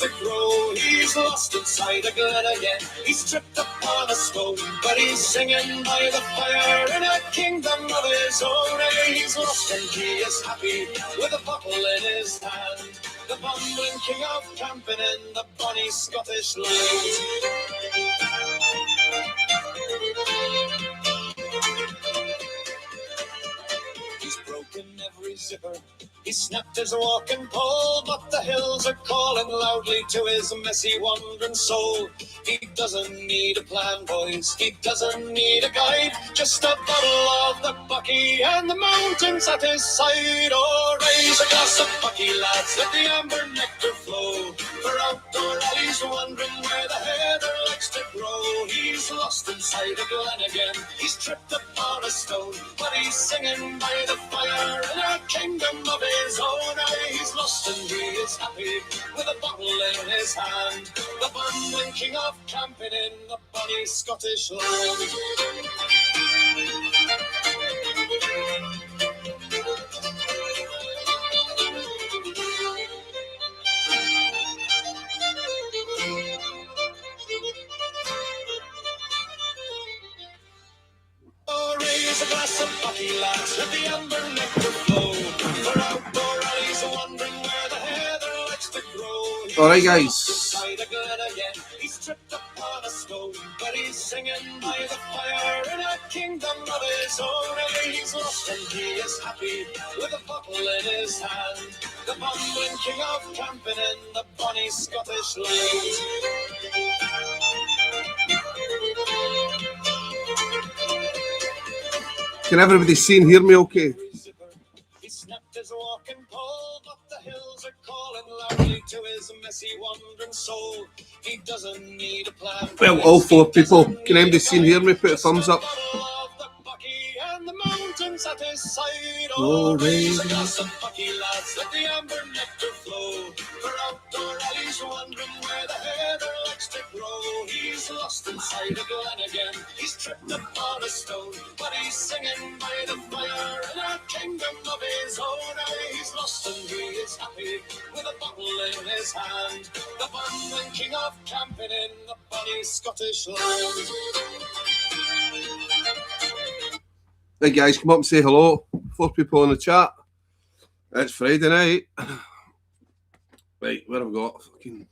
to grow. He's lost inside a glen again. He's tripped upon a stone, but he's singing by the fire in a kingdom of his own. He's lost and he is happy with a bottle in his hand. The bumbling king of camping in the bonny Scottish land. He's broken every zipper, he snapped his walking pole, but the hills are calling loudly to his messy wandering soul. He doesn't need a plan, boys, he doesn't need a guide, just a bottle of the Bucky and the mountains at his side. Oh, raise a glass of Bucky, lads, let the amber nectar flow, for outdoor alleys wondering where the heather likes to grow. He's lost inside a glen again, he's tripped upon a stone, but he's singing by the fire in a kingdom of his own. He's lost and he is happy with a bottle in his hand. The bumbling king of camping in the bonny Scottish land. Oh, raise a glass of Bucky, lads, let the amber nectar flow, for outdoor alleys wondering where the heather likes to grow. All right, guys. He's tripped upon a stone, but he's singing by the fire in a kingdom of his own. He's lost and he is happy with a bottle in his hand. The bumbling king of camping in the bonny Scottish land. Can everybody see and hear me okay? He snapped his walking pole, but the hills are calling loudly to his messy wandering soul. He doesn't need a plan. Well, all four people. Can anybody see and hear me? Put a thumbs up. And the mountains at his side. Oh, raise a glass of Bucky, lads, let the amber nectar flow, for outdoor alleys wondering where the heather likes to grow. He's lost inside a glen again, he's tripped upon a stone, but he's singing by the fire in a kingdom of his own. He's lost and he is happy with a bottle in his hand. The bumbling king of camping in the bonny Scottish land. Hey guys, come up and say hello. 4 people in the chat. It's Friday night. Right, where have I got? Fucking.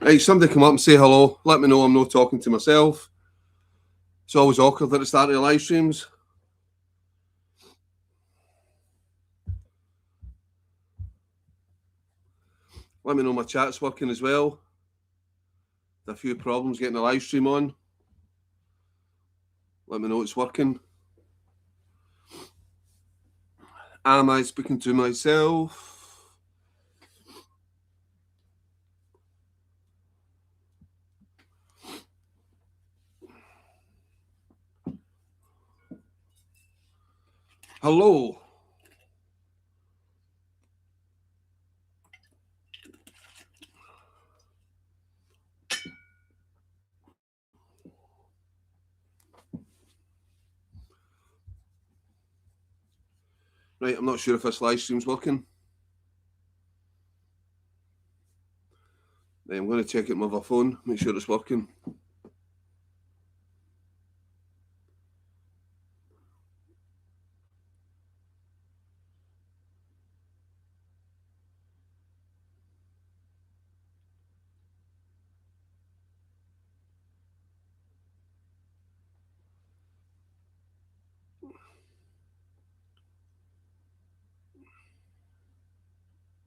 Right, somebody come up and say hello. Let me know I'm not talking to myself. It's always awkward at the start of the live streams. Let me know my chat's working as well. There's a few problems getting the live stream on. Let me know it's working. Am I speaking to myself? Hello. Right, I'm not sure if this live stream's working. Right, I'm going to check it with my phone, make sure it's working.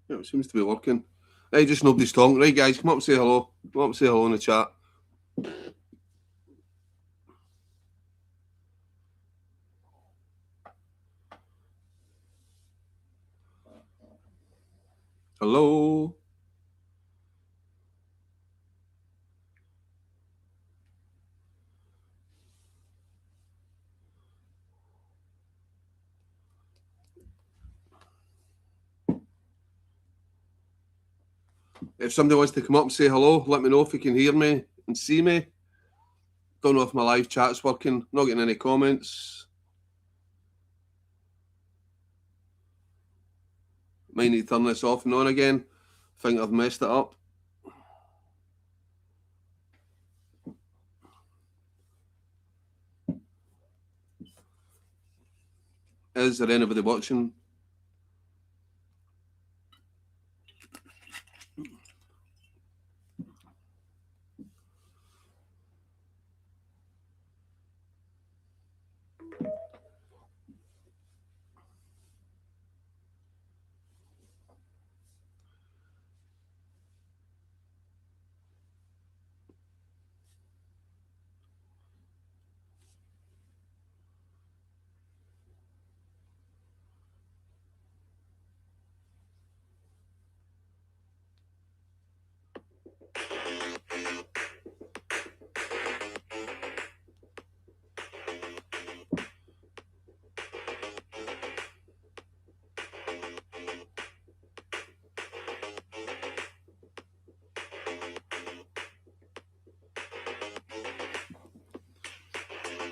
Yeah, it seems to be working. Right, just nobody's talking. Right, guys, come up and say hello. Come up and say hello in the chat. Hello. If somebody wants to come up and say hello, let me know if you can hear me and see me. Don't know if my live chat's working. Not getting any comments. Might need to turn this off and on again. Think I've messed it up. Is there anybody watching?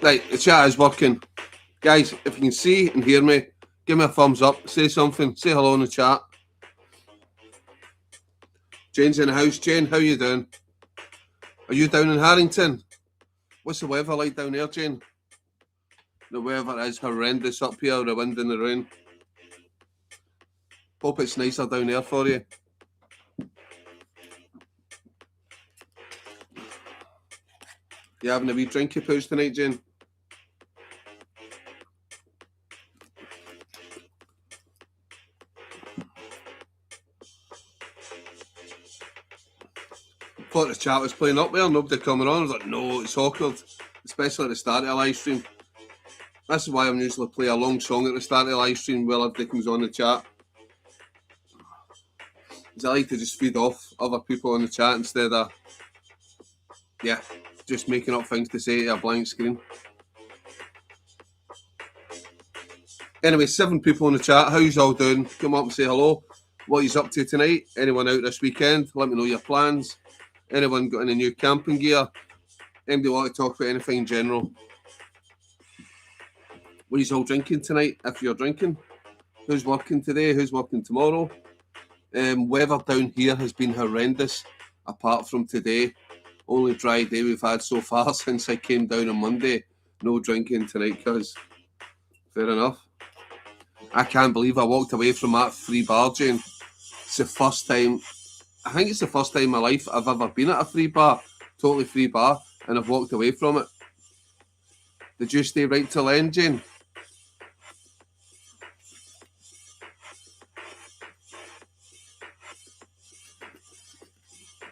Right, the chat is working. Guys, if you can see and hear me, give me a thumbs up, say something, say hello in the chat. Jane's in the house. Jane, how you doing? Are you down in Harrington? What's the weather like down there, Jane? The weather is horrendous up here, the wind and the rain. Hope it's nicer down there for you. You having a wee drinky pooch tonight, Jane? Thought the chat was playing up there, nobody coming on. I was like, no, it's awkward, especially at the start of a live stream. This is why I'm usually play a long song at the start of the live stream while everything's on the chat. Because I like to just feed off other people on the chat instead of, yeah, just making up things to say to a blank screen. Anyway, 7 people in the chat. How you all doing? Come up and say hello. What you up to tonight? Anyone out this weekend? Let me know your plans. Anyone got any new camping gear? Anybody want to talk about anything in general? What are you all drinking tonight, if you're drinking? Who's working today? Who's working tomorrow? Weather down here has been horrendous, apart from today. Only dry day we've had so far since I came down on Monday. No drinking tonight, cuz. Fair enough. I can't believe I walked away from that free bar, Jane. It's the first time, I think it's the first time in my life I've ever been at a free bar, totally free bar, and I've walked away from it. Did you stay right till the end, Jane?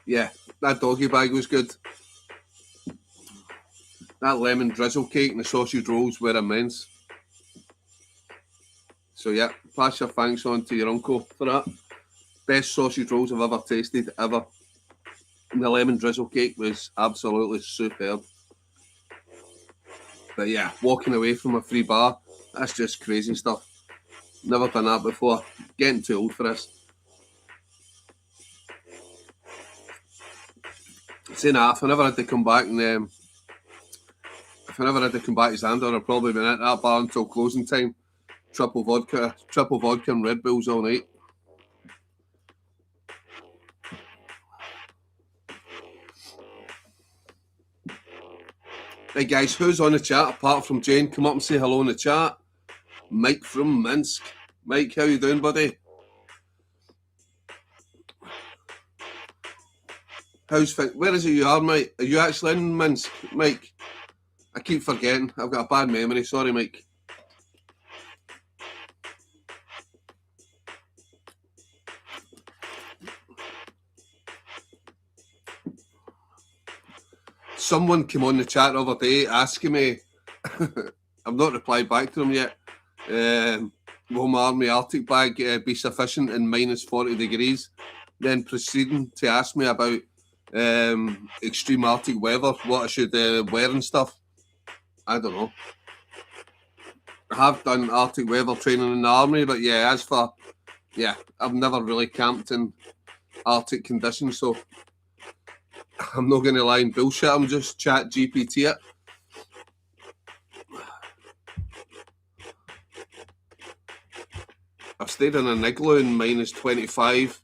Yeah, that doggy bag was good. That lemon drizzle cake and the sausage rolls were immense. So yeah, pass your thanks on to your uncle for that. Best sausage rolls I've ever tasted, ever. And the lemon drizzle cake was absolutely superb. But yeah, walking away from a free bar, that's just crazy stuff. Never done that before. Getting too old for this. Saying that, if I never had to come back and if I never had to come back to Xander, I'd probably been at that bar until closing time. Triple vodka and Red Bulls all night. Right guys, who's on the chat apart from Jane? Come up and say hello in the chat. Mike from Minsk. Mike, how you doing, buddy? Where is it you are, Mike? Are you actually in Minsk, Mike? I keep forgetting. I've got a bad memory. Sorry, Mike. Someone came on the chat the other day asking me, I've not replied back to them yet, will my Army Arctic bag be sufficient in minus 40 degrees? Then proceeding to ask me about extreme Arctic weather, what I should wear and stuff. I don't know. I have done Arctic weather training in the army, but yeah, I've never really camped in Arctic conditions, so I'm not going to lie and bullshit. I'm just chat GPT it. I've stayed in an igloo in -25.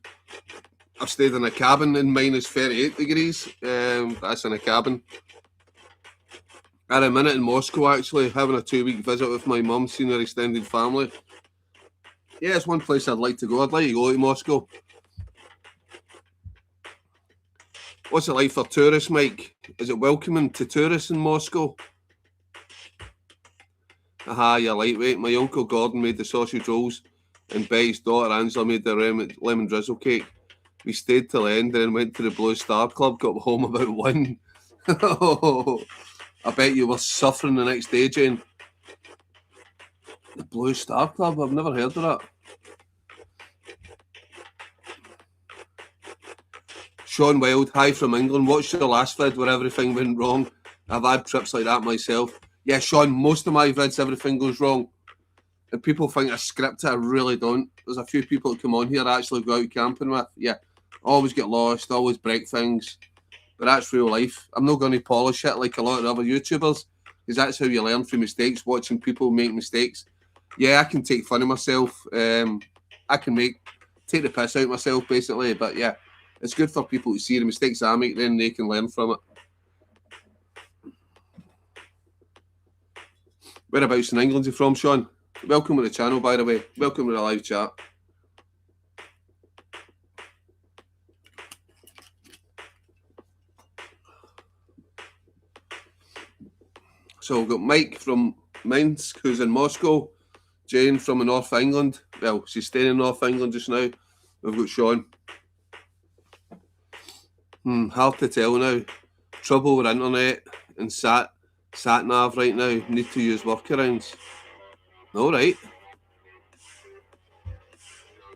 I've stayed in a cabin in -38 degrees. That's in a cabin. At a minute in Moscow, actually, having a 2-week visit with my mum, seeing her extended family. Yeah, it's one place I'd like to go. I'd like to go to Moscow. What's it like for tourists, Mike? Is it welcoming to tourists in Moscow? Aha, you're lightweight. My uncle Gordon made the sausage rolls, and Betty's daughter Angela made the lemon drizzle cake. We stayed till the end, then went to the Blue Star Club, got home about 1. I bet you were suffering the next day, Jane. The Blue Star Club? I've never heard of that. Sean Wild, hi from England. Watched your last vid where everything went wrong. I've had trips like that myself. Yeah, Sean, most of my vids, everything goes wrong. And people think I script it. I really don't. There's a few people that come on here I actually go out camping with. Yeah, always get lost, always break things. But that's real life. I'm not going to polish it like a lot of other YouTubers, because that's how you learn from mistakes, watching people make mistakes. Yeah, I can take fun of myself. I can take the piss out of myself, basically. But yeah, it's good for people to see the mistakes I make, then they can learn from it. Whereabouts in England are you from, Sean? Welcome to the channel, by the way. Welcome to the live chat. So we've got Mike from Minsk, who's in Moscow. Jane from the North of England. Well, she's staying in North England just now. We've got Sean. Hard to tell now. Trouble with internet and sat nav right now. Need to use workarounds. All right.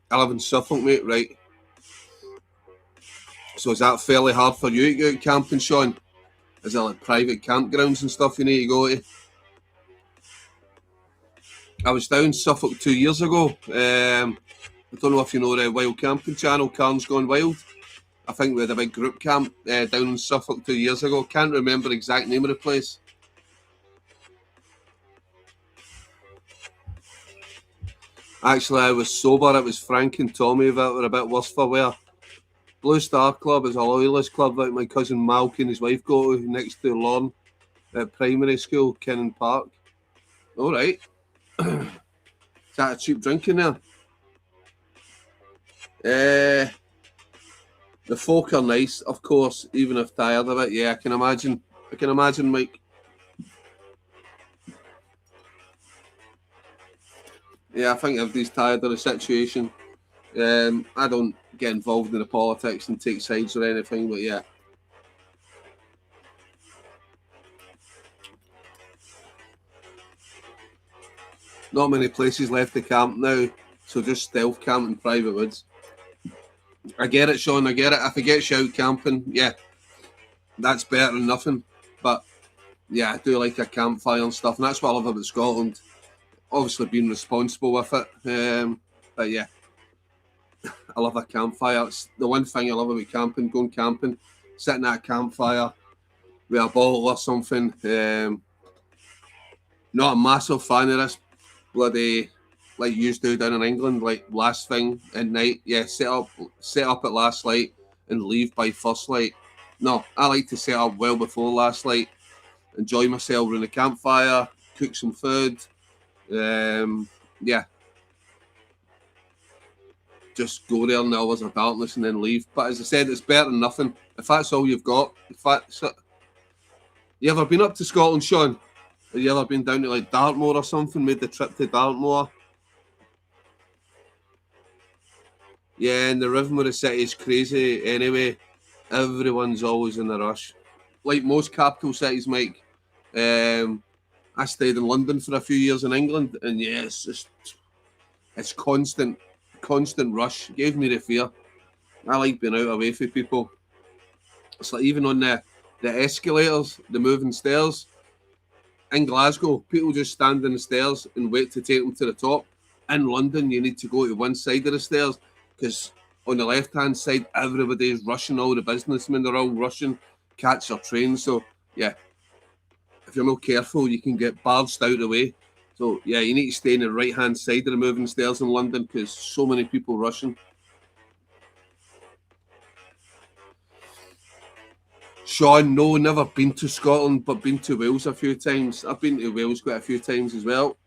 I live in Suffolk, mate. Right. So is that fairly hard for you to go out camping, Sean? Is there like private campgrounds and stuff you need to go to? I was down Suffolk 2 years ago. I don't know if you know the Wild Camping channel, Carn's Gone Wild. I think we had a big group camp down in Suffolk 2 years ago. Can't remember the exact name of the place. Actually, I was sober. It was Frank and Tommy that were a bit worse for wear. Blue Star Club is a loyalist club that my cousin Malk and his wife go to next to Lorne at primary school, Kennan Park. All right. Is that a cheap drink in there? The folk are nice, of course, even if tired of it. Yeah, I can imagine. Mike. Yeah, I think everybody's tired of the situation. I don't get involved in the politics and take sides or anything, but yeah. Not many places left to camp now, so just stealth camp in private woods. I get it, Sean, I get it. If I get you out camping, yeah, that's better than nothing. But yeah, I do like a campfire and stuff, and that's what I love about Scotland. Obviously being responsible with it. But yeah, I love a campfire. It's the one thing I love about camping, going camping, sitting at a campfire with a bottle or something. Not a massive fan of this bloody, like you used to do down in England, like last thing at night. Yeah, set up at last light and leave by first light. No, I like to set up well before last light, enjoy myself around the campfire, cook some food. Yeah, just go there in the hours of darkness and then leave. But as I said, it's better than nothing. If that's all you've got, you ever been up to Scotland, Sean? Have you ever been down to like Dartmoor or something? Made the trip to Dartmoor? Yeah, and the rhythm of the city is crazy. Anyway, everyone's always in a rush, like most capital cities, Mike. I stayed in London for a few years in England, and yeah, it's constant rush. It gave me the fear. I like being out away from people. It's like even on the escalators, the moving stairs in Glasgow, people just stand on the stairs and wait to take them to the top. In London, you need to go to one side of the stairs because on the left-hand side, everybody's rushing. All the businessmen are all rushing. catch their train. So yeah, if you're not careful, you can get barged out of the way. So yeah, you need to stay in the right hand side of the moving stairs in London because so many people rushing. Sean, no, never been to Scotland, but been to Wales a few times. I've been to Wales quite a few times as well.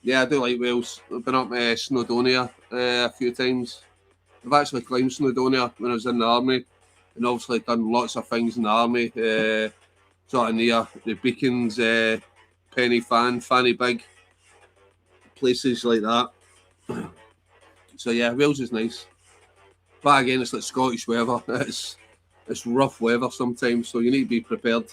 Yeah, I do like Wales. I've been up Snowdonia a few times. I've actually climbed Snowdonia when I was in the army, and obviously done lots of things in the army. Sort of near the Beacons, Penny Fan, Fanny Big, places like that. So yeah, Wales is nice. But again, it's like Scottish weather. It's rough weather sometimes, so you need to be prepared.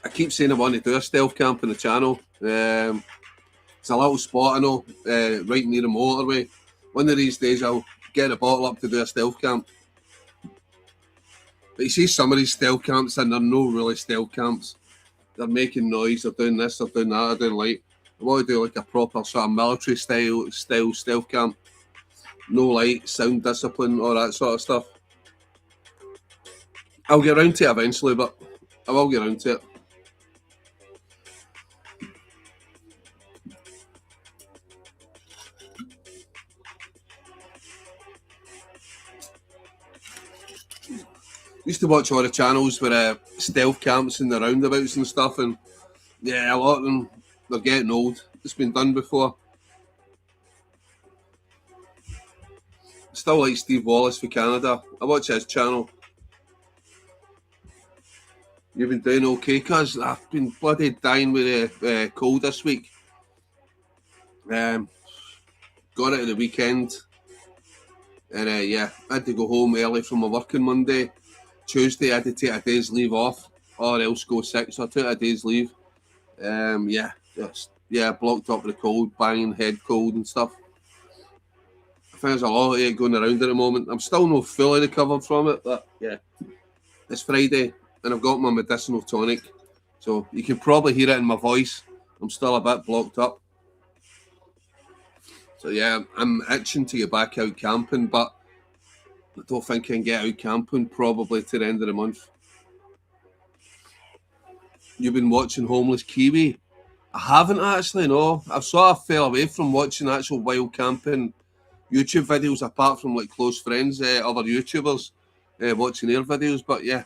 I keep saying I want to do a stealth camp on the channel. It's a little spot I know, right near the motorway. One of these days I'll get a bottle up to do a stealth camp. But you see some of these stealth camps and they're no really stealth camps. They're making noise, they're doing this, they're doing that, I don't like. I want to do like a proper sort of military style stealth camp. No light, sound discipline, all that sort of stuff. I'll get around to it eventually, but I will get around to it. Used to watch all the channels with stealth camps and the roundabouts and stuff, and yeah, a lot of them, they're getting old. It's been done before. Still like Steve Wallace for Canada. I watch his channel. You've been doing okay, cuz I've been bloody dying with a cold this week. Got it at the weekend. And yeah, I had to go home early from my work on Monday. Tuesday, I had to take a day's leave off, or else go sick. So I took a day's leave. Yeah, blocked up with the cold, banging head cold and stuff. I think there's a lot of it going around at the moment. I'm still not fully recovered from it, but yeah, it's Friday and I've got my medicinal tonic, so you can probably hear it in my voice. I'm still a bit blocked up. So yeah, I'm itching to get back out camping, but I don't think I can get out camping probably to the end of the month. You've been watching Homeless Kiwi? I haven't actually, no. I've sort of fell away from watching actual wild camping YouTube videos apart from like close friends, other YouTubers, watching their videos. But yeah,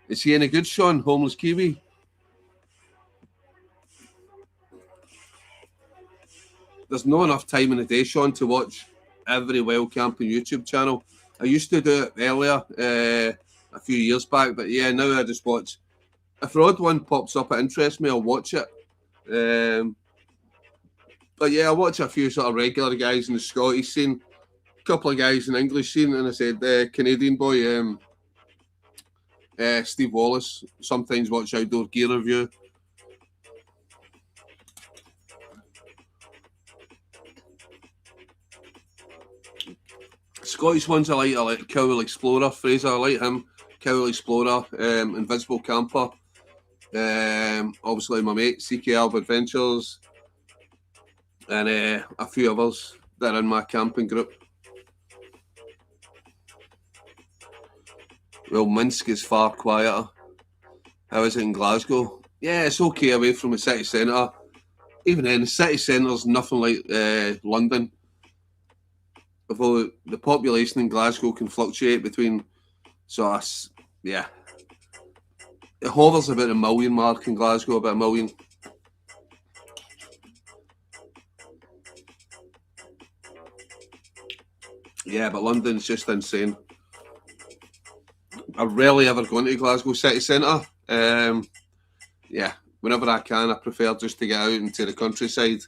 is he any good, Sean? Homeless Kiwi? There's not enough time in the day, Sean, to watch every wild camping YouTube channel. I used to do it earlier, a few years back, but yeah, now I just watch. If the odd one pops up that interests me, I'll watch it. But yeah, I watch a few sort of regular guys in the Scottish scene, a couple of guys in the English scene, and I said Canadian boy, Steve Wallace. Sometimes watch Outdoor Gear Review. Scottish ones I like Cowell Explorer, Fraser, I like him. Cowell Explorer, Invisible Camper. Obviously my mate, CK Alb Adventures. And a few others that are in my camping group. Well, Minsk is far quieter. How is it in Glasgow? Yeah, it's okay away from the city centre. Even then, the city centre's nothing like London. Although the population in Glasgow can fluctuate between, yeah. It hovers about a million mark in Glasgow, about a million. Yeah, but London's just insane. I rarely ever go into Glasgow city centre. Yeah, whenever I can, I prefer just to get out into the countryside.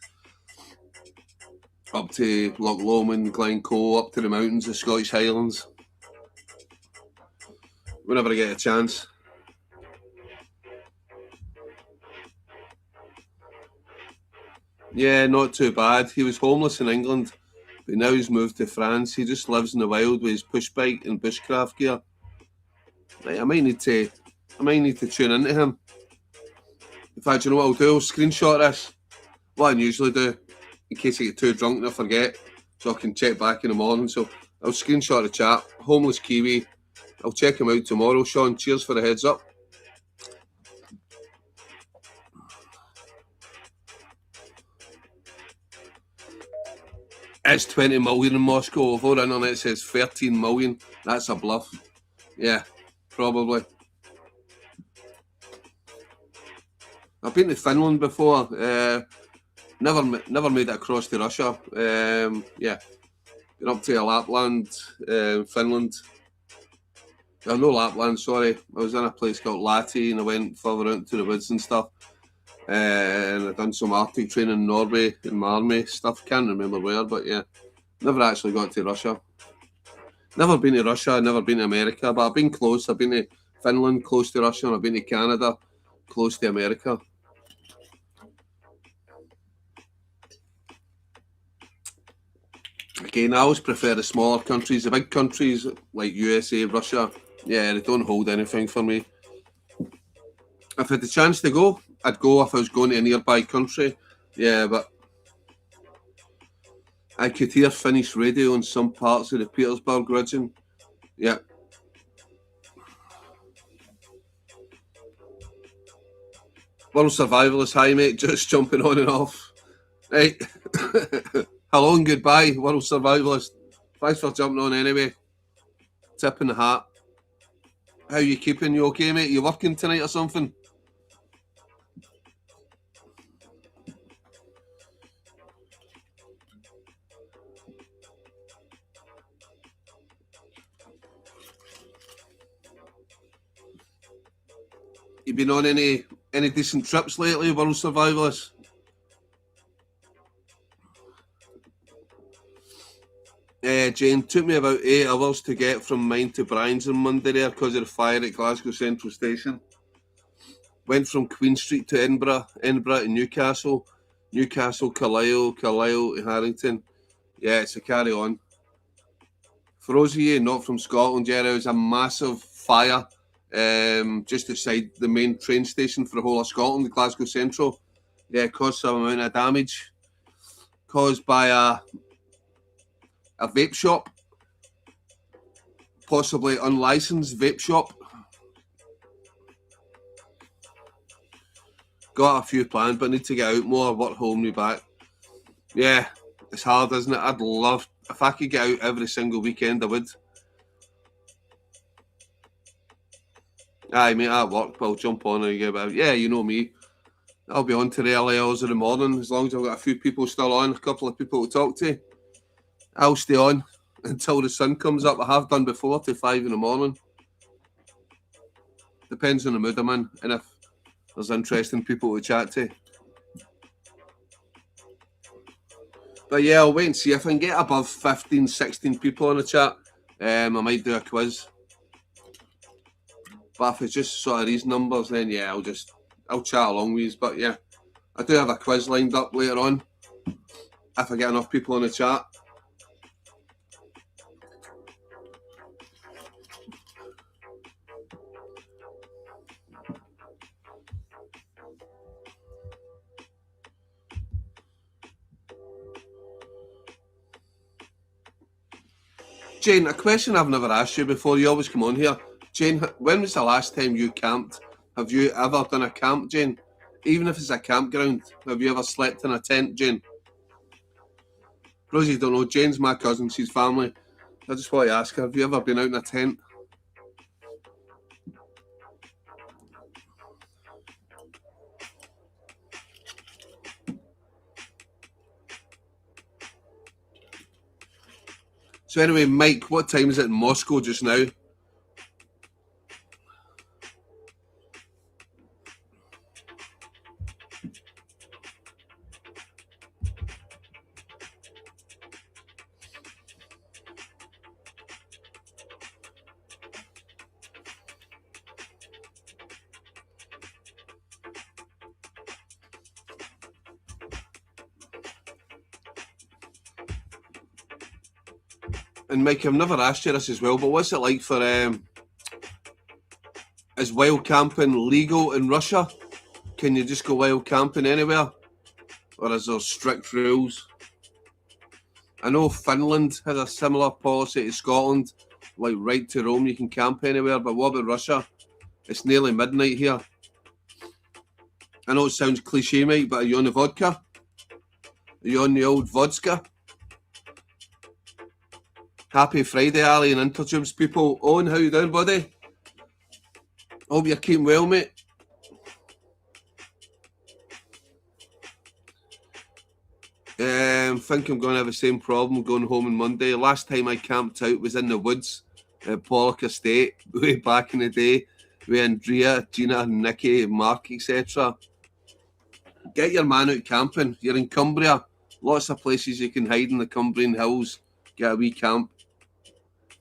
Up to Loch Lomond, Glencoe, up to the mountains, the Scottish Highlands. Whenever I get a chance. Yeah, not too bad. He was homeless in England, but now he's moved to France. He just lives in the wild with his push bike and bushcraft gear. Right, I might need to tune into him. In fact, you know what I'll do? I'll screenshot this. What I usually do in case I get too drunk and I forget, so I can check back in the morning. So I'll screenshot the chat. Homeless Kiwi. I'll check him out tomorrow. Sean, cheers for the heads up. It's 20 million in Moscow. Although the internet says 13 million. That's a bluff. Yeah, probably. I've been to Finland before. Never made it across to Russia. Yeah, been up to Lapland, Finland. No, Lapland, sorry. I was in a place called Lahti and I went further out into the woods and stuff. And I've done some Arctic training in Norway and my army stuff. Can't remember where, but yeah. Never actually got to Russia. Never been to Russia, never been to America, but I've been close. I've been to Finland, close to Russia, and I've been to Canada, close to America. Again, I always prefer the smaller countries. The big countries like USA, Russia, yeah, they don't hold anything for me. If I had the chance to go, I'd go if I was going to a nearby country. Yeah, but I could hear Finnish radio in some parts of the Petersburg region. Yeah. World Survivalist, hi mate, just jumping on and off. Right. Hello and goodbye, World Survivalist. Thanks for jumping on anyway. Tip in the hat. How you keeping? You okay, mate? You working tonight or something? You been on any decent trips lately, World Survivalist? Jane, took me about 8 hours to get from mine to Brian's on Monday there because of the fire at Glasgow Central Station. Went from Queen Street to Edinburgh to Newcastle, Carlisle to Harrington. Yeah, it's a carry on. For those of you not from Scotland, yeah, there was a massive fire just outside the main train station for the whole of Scotland, Glasgow Central. Yeah, caused some amount of damage. Caused by a vape shop. Possibly unlicensed vape shop. Got a few planned, but need to get out more, work holding me back. Yeah, it's hard, isn't it? I'd love, if I could get out every single weekend, I would. Aye, mate, at work, I'll jump on and get about. Yeah, you know me. I'll be on to the early hours of the morning, as long as I've got a few people still on, a couple of people to talk to. I'll stay on until the sun comes up. I have done before, to 5 in the morning. Depends on the mood I'm in, and if there's interesting people to chat to. But yeah, I'll wait and see if I can get above 15, 16 people on the chat. I might do a quiz. But if it's just sort of these numbers, then yeah, I'll chat along with you. But yeah, I do have a quiz lined up later on if I get enough people on the chat. Jane, a question I've never asked you before. You always come on here. Jane, when was the last time you camped? Have you ever done a camp, Jane? Even if it's a campground, have you ever slept in a tent, Jane? For those of you who don't know, Jane's my cousin, she's family. I just want to ask her, have you ever been out in a tent? So anyway, Mike, what time is it in Moscow just now? And Mike, I've never asked you this as well, but what's it like for, is wild camping legal in Russia? Can you just go wild camping anywhere? Or is there strict rules? I know Finland has a similar policy to Scotland, like right to roam, you can camp anywhere, but what about Russia? It's nearly midnight here. I know it sounds cliche, mate, but are you on the vodka? Are you on the old vodka? Happy Friday, Ali and Intertubes people. Owen, how you doing, buddy? Hope you're keeping well, mate. Think I'm going to have the same problem going home on Monday. Last time I camped out was in the woods at Pollock Estate, way back in the day, with Andrea, Gina, Nikki, Mark, etc. Get your man out camping. You're in Cumbria. Lots of places you can hide in the Cumbrian hills. Get a wee camp.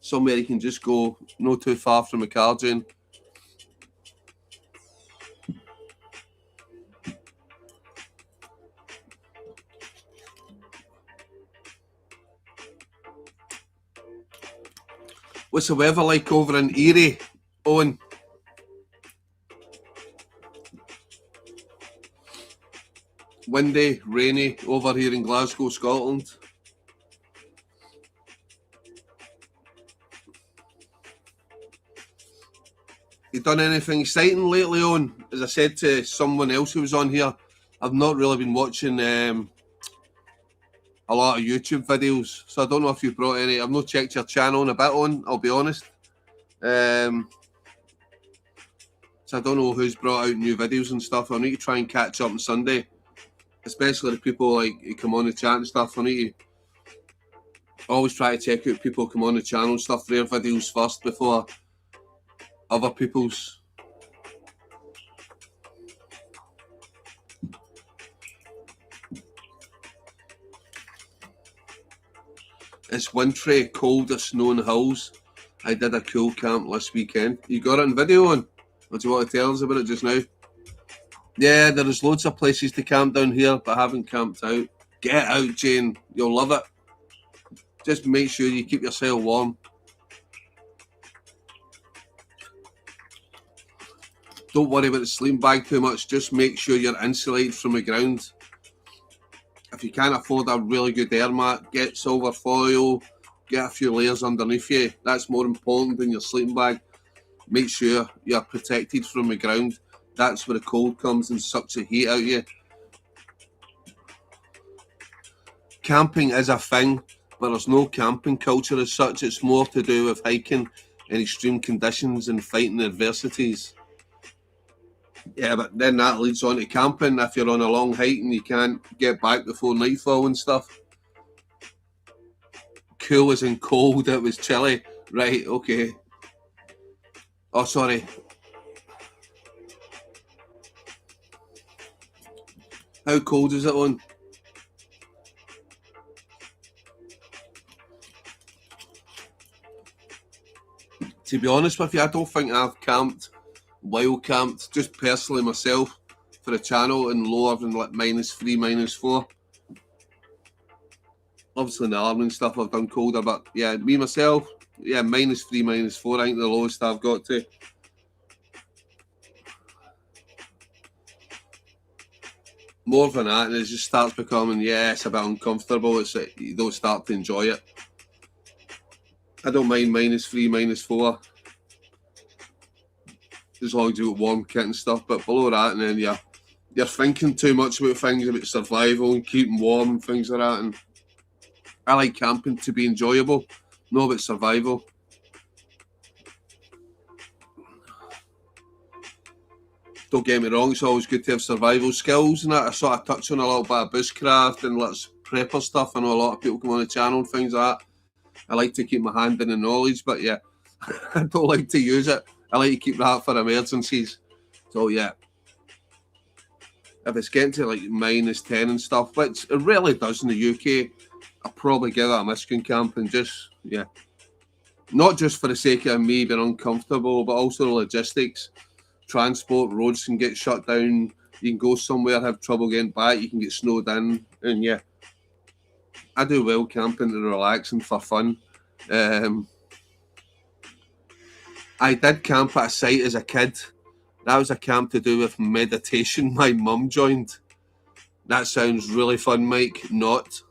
Somewhere you can just go, not too far from the Cardigan. What's the weather like over in Erie, Owen? Windy, rainy over here in Glasgow, Scotland. You done anything exciting lately, Owen? As I said to someone else who was on here, I've not really been watching a lot of YouTube videos, so I don't know if you brought any. I've not checked your channel in a bit, on. I'll be honest. So I don't know who's brought out new videos and stuff. I need to try and catch up on Sunday, especially the people like who come on the chat and stuff. I need to always try to check out people who come on the channel and stuff, their videos first before other people's. It's wintry, cold, it's snow in the hills. I did a cool camp last weekend. You got it on video on? Or do you want to tell us about it just now? Yeah, there is loads of places to camp down here, but I haven't camped out. Get out, Jane. You'll love it. Just make sure you keep yourself warm. Don't worry about the sleeping bag too much. Just make sure you're insulated from the ground. If you can't afford a really good air mat, get silver foil, get a few layers underneath you. That's more important than your sleeping bag. Make sure you're protected from the ground. That's where the cold comes and sucks the heat out of you. Camping is a thing, but there's no camping culture as such. It's more to do with hiking in extreme conditions and fighting adversities. Yeah, but then that leads on to camping. If you're on a long hike and you can't get back before nightfall and stuff. Cool as in cold, it was chilly. Right, okay. Oh, sorry. How cold is it on? To be honest with you, I don't think I've camped, wild camped, just personally myself, for the channel in lower than like -3, -4. Obviously in the army and stuff I've done colder, but yeah, me myself, yeah, -3, -4, I think the lowest I've got to. More than that, and it just starts becoming, yeah, it's a bit uncomfortable. It's like you don't start to enjoy it. I don't mind -3, -4, as long as you got warm kit and stuff. But below that, and then you're thinking too much about things, about survival and keeping warm and things like that. And I like camping to be enjoyable, not about survival. Don't get me wrong, it's always good to have survival skills and that. I sort of touch on a little bit of bushcraft and lots of prepper stuff. I know a lot of people come on the channel and things like that. I like to keep my hand in the knowledge, but yeah, I don't like to use it. I like to keep that for emergencies. So yeah, if it's getting to like -10 and stuff, which it really does in the UK, I'll probably give that a miss going camping. Just, yeah, not just for the sake of me being uncomfortable, but also the logistics. Transport, roads can get shut down. You can go somewhere, have trouble getting back. You can get snowed in, and yeah, I do well camping to relax and for fun. I did camp at a site as a kid. That was a camp to do with meditation. My mum joined. That sounds really fun, Mike. Not.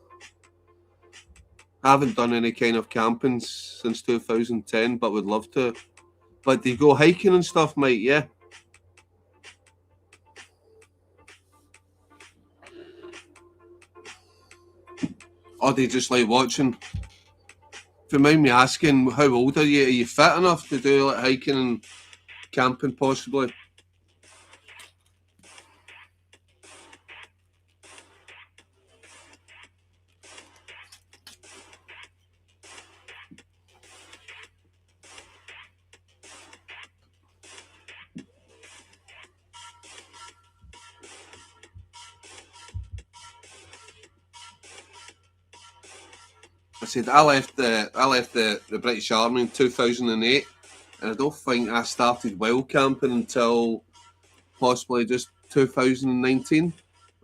I haven't done any kind of camping since 2010, but would love to. But do you go hiking and stuff, mate? Yeah. Or do you just like watching? If you mind me asking, how old are you? Are you fit enough to do like hiking and camping, possibly? I said I left the British Army in 2008, and I don't think I started wild camping until possibly just 2019.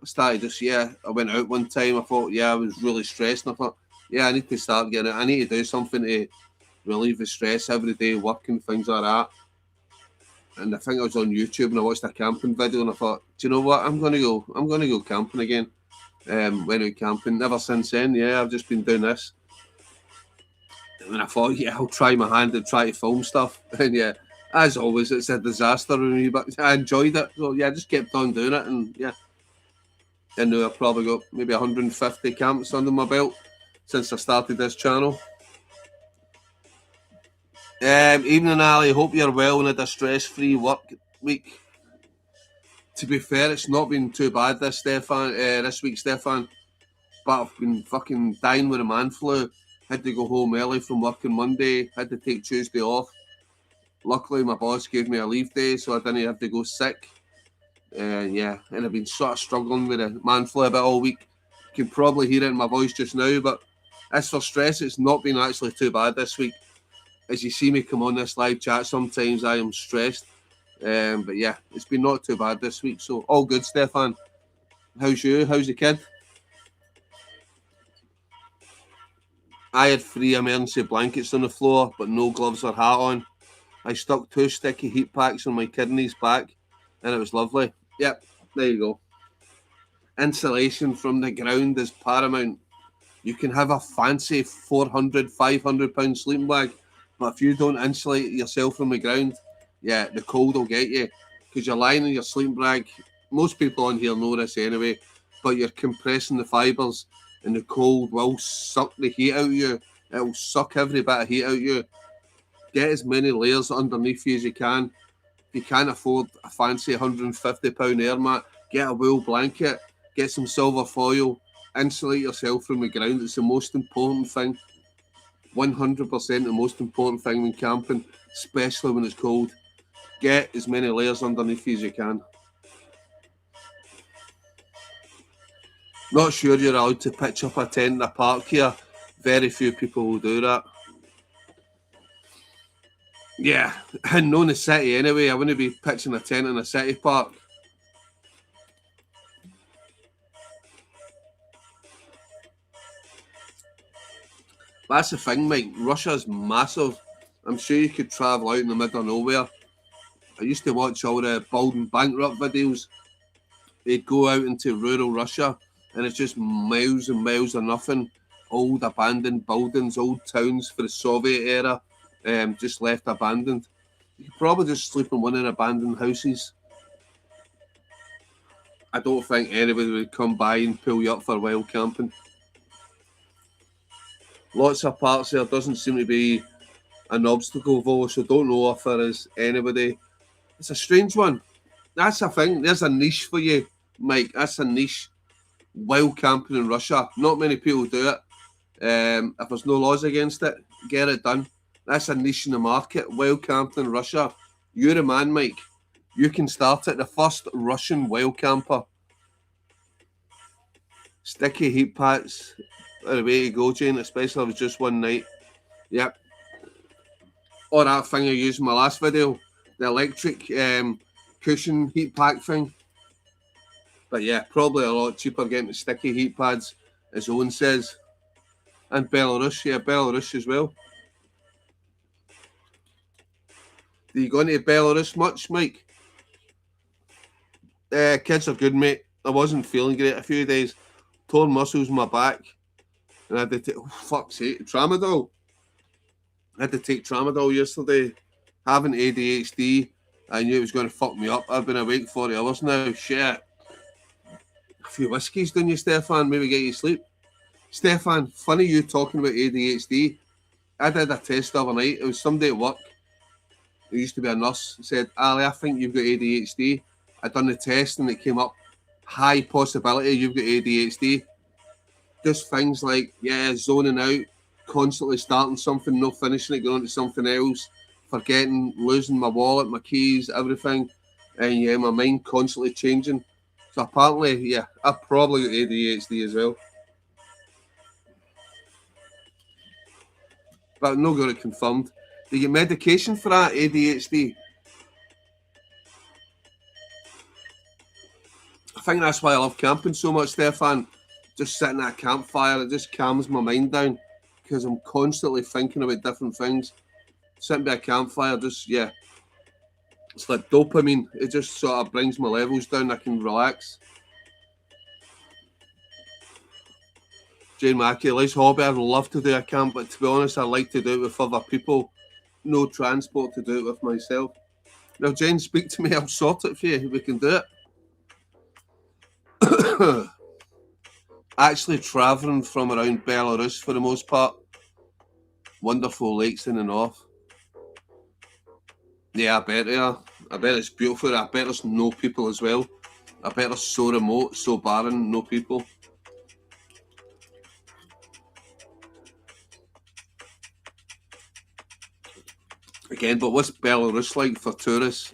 I started this year. I went out one time. I thought, yeah, I was really stressed, and I thought, yeah, I need to start getting it. I need to do something to relieve the stress every day, working things like that. And I think I was on YouTube and I watched a camping video, and I thought, do you know what? I'm gonna go. I'm gonna go camping again. Went out camping. Ever since then, yeah, I've just been doing this. And I thought, yeah, I'll try my hand and try to film stuff. And yeah, as always, it's a disaster with me, but I enjoyed it. So yeah, I just kept on doing it. And yeah, I know I've probably got maybe 150 camps under my belt since I started this channel. Evening, Ali. Hope you're well and had a stress-free work week. To be fair, it's not been too bad this week, Stefan. But I've been fucking dying with a man flu. Had to go home early from work on Monday. Had to take Tuesday off. Luckily, my boss gave me a leave day, so I didn't have to go sick. Yeah, and I've been sort of struggling with a man flu a bit all week. You can probably hear it in my voice just now, but as for stress, it's not been actually too bad this week. As you see me come on this live chat, sometimes I am stressed. But yeah, it's been not too bad this week, so all good, Stefan. How's you? How's the kid? I had 3 emergency blankets on the floor, but no gloves or hat on. I stuck 2 sticky heat packs on my kidney's back, and it was lovely. Yep, there you go. Insulation from the ground is paramount. You can have a fancy 400, 500 pound sleeping bag, but if you don't insulate yourself from the ground, yeah, the cold will get you. Because you're lying in your sleeping bag. Most people on here know this anyway, but you're compressing the fibres, and the cold will suck the heat out of you. It will suck every bit of heat out of you. Get as many layers underneath you as you can. If you can't afford a fancy £150 air mat, get a wool blanket, get some silver foil, insulate yourself from the ground. It's the most important thing. 100% the most important thing when camping, especially when it's cold. Get as many layers underneath you as you can. Not sure you're allowed to pitch up a tent in a park here. Very few people will do that. Yeah, and not in the city anyway. I wouldn't be pitching a tent in a city park. That's the thing, Mike. Russia's massive. I'm sure you could travel out in the middle of nowhere. I used to watch all the Baldwin Bankrupt videos. They'd go out into rural Russia, and it's just miles and miles of nothing. Old abandoned buildings, old towns for the Soviet era, just left abandoned. You could probably just sleep in one of the abandoned houses. I don't think anybody would come by and pull you up for wild camping. Lots of parts there doesn't seem to be an obstacle though, so don't know if there is anybody. It's a strange one. That's a thing. There's a niche for you, Mike. That's a niche. Wild camping in Russia. Not many people do it. If there's no laws against it, get it done. That's a niche in the market. Wild camping in Russia. You're a man, Mike. You can start it. The first Russian wild camper. Sticky heat packs are the way to go, Jane, especially if it's just one night. Yep. Or that thing I used in my last video, the electric cushion heat pack thing. But yeah, probably a lot cheaper getting the sticky heat pads, as Owen says. And Belarus, yeah, Belarus as well. Do you go into Belarus much, Mike? Kids are good, mate. I wasn't feeling great a few days. Torn muscles in my back. And I had to take, oh, fuck's sake, tramadol. I had to take tramadol yesterday. Having ADHD, I knew it was going to fuck me up. I've been awake 40 hours now. Shit. A few whiskies, don't you, Stefan? Maybe get you sleep. Stefan, funny you talking about ADHD. I did a test the other night. It was somebody at work who used to be a nurse. Said, Ali, I think you've got ADHD. I done the test and it came up. High possibility you've got ADHD. Just things like, yeah, zoning out, constantly starting something, not finishing it, going on to something else, forgetting, losing my wallet, my keys, everything. And yeah, my mind constantly changing. So apparently, yeah, I probably got ADHD as well. But I'm not got it confirmed. Do you get medication for that, ADHD? I think that's why I love camping so much, Stefan. Just sitting at a campfire, it just calms my mind down because I'm constantly thinking about different things. Sitting by a campfire, just, yeah, it's like dopamine. It just sort of brings my levels down. I can relax. Jane Mackey, nice hobby. I'd love to do a camp, but to be honest, I like to do it with other people. No transport to do it with myself. Now, Jane, speak to me. I'll sort it for you. We can do it. Actually, travelling from around Belarus for the most part. Wonderful lakes in the north. Yeah, I bet they are. I bet it's beautiful. I bet there's no people as well. I bet it's so remote, so barren, no people. Again, but what's Belarus like for tourists?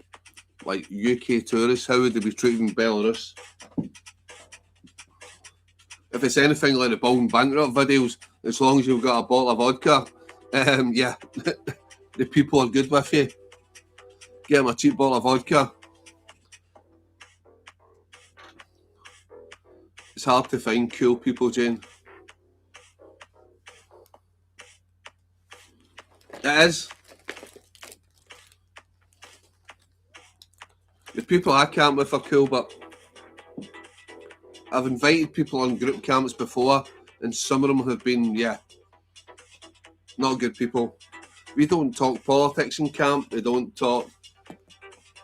Like UK tourists, how would they be treated in Belarus? If it's anything like the Bald and Bankrupt videos, as long as you've got a bottle of vodka, yeah, the people are good with you. Get them a cheap bottle of vodka. It's hard to find cool people, Jane. It is. The people I camp with are cool, but I've invited people on group camps before, and some of them have been, yeah, not good people. We don't talk politics in camp. We don't talk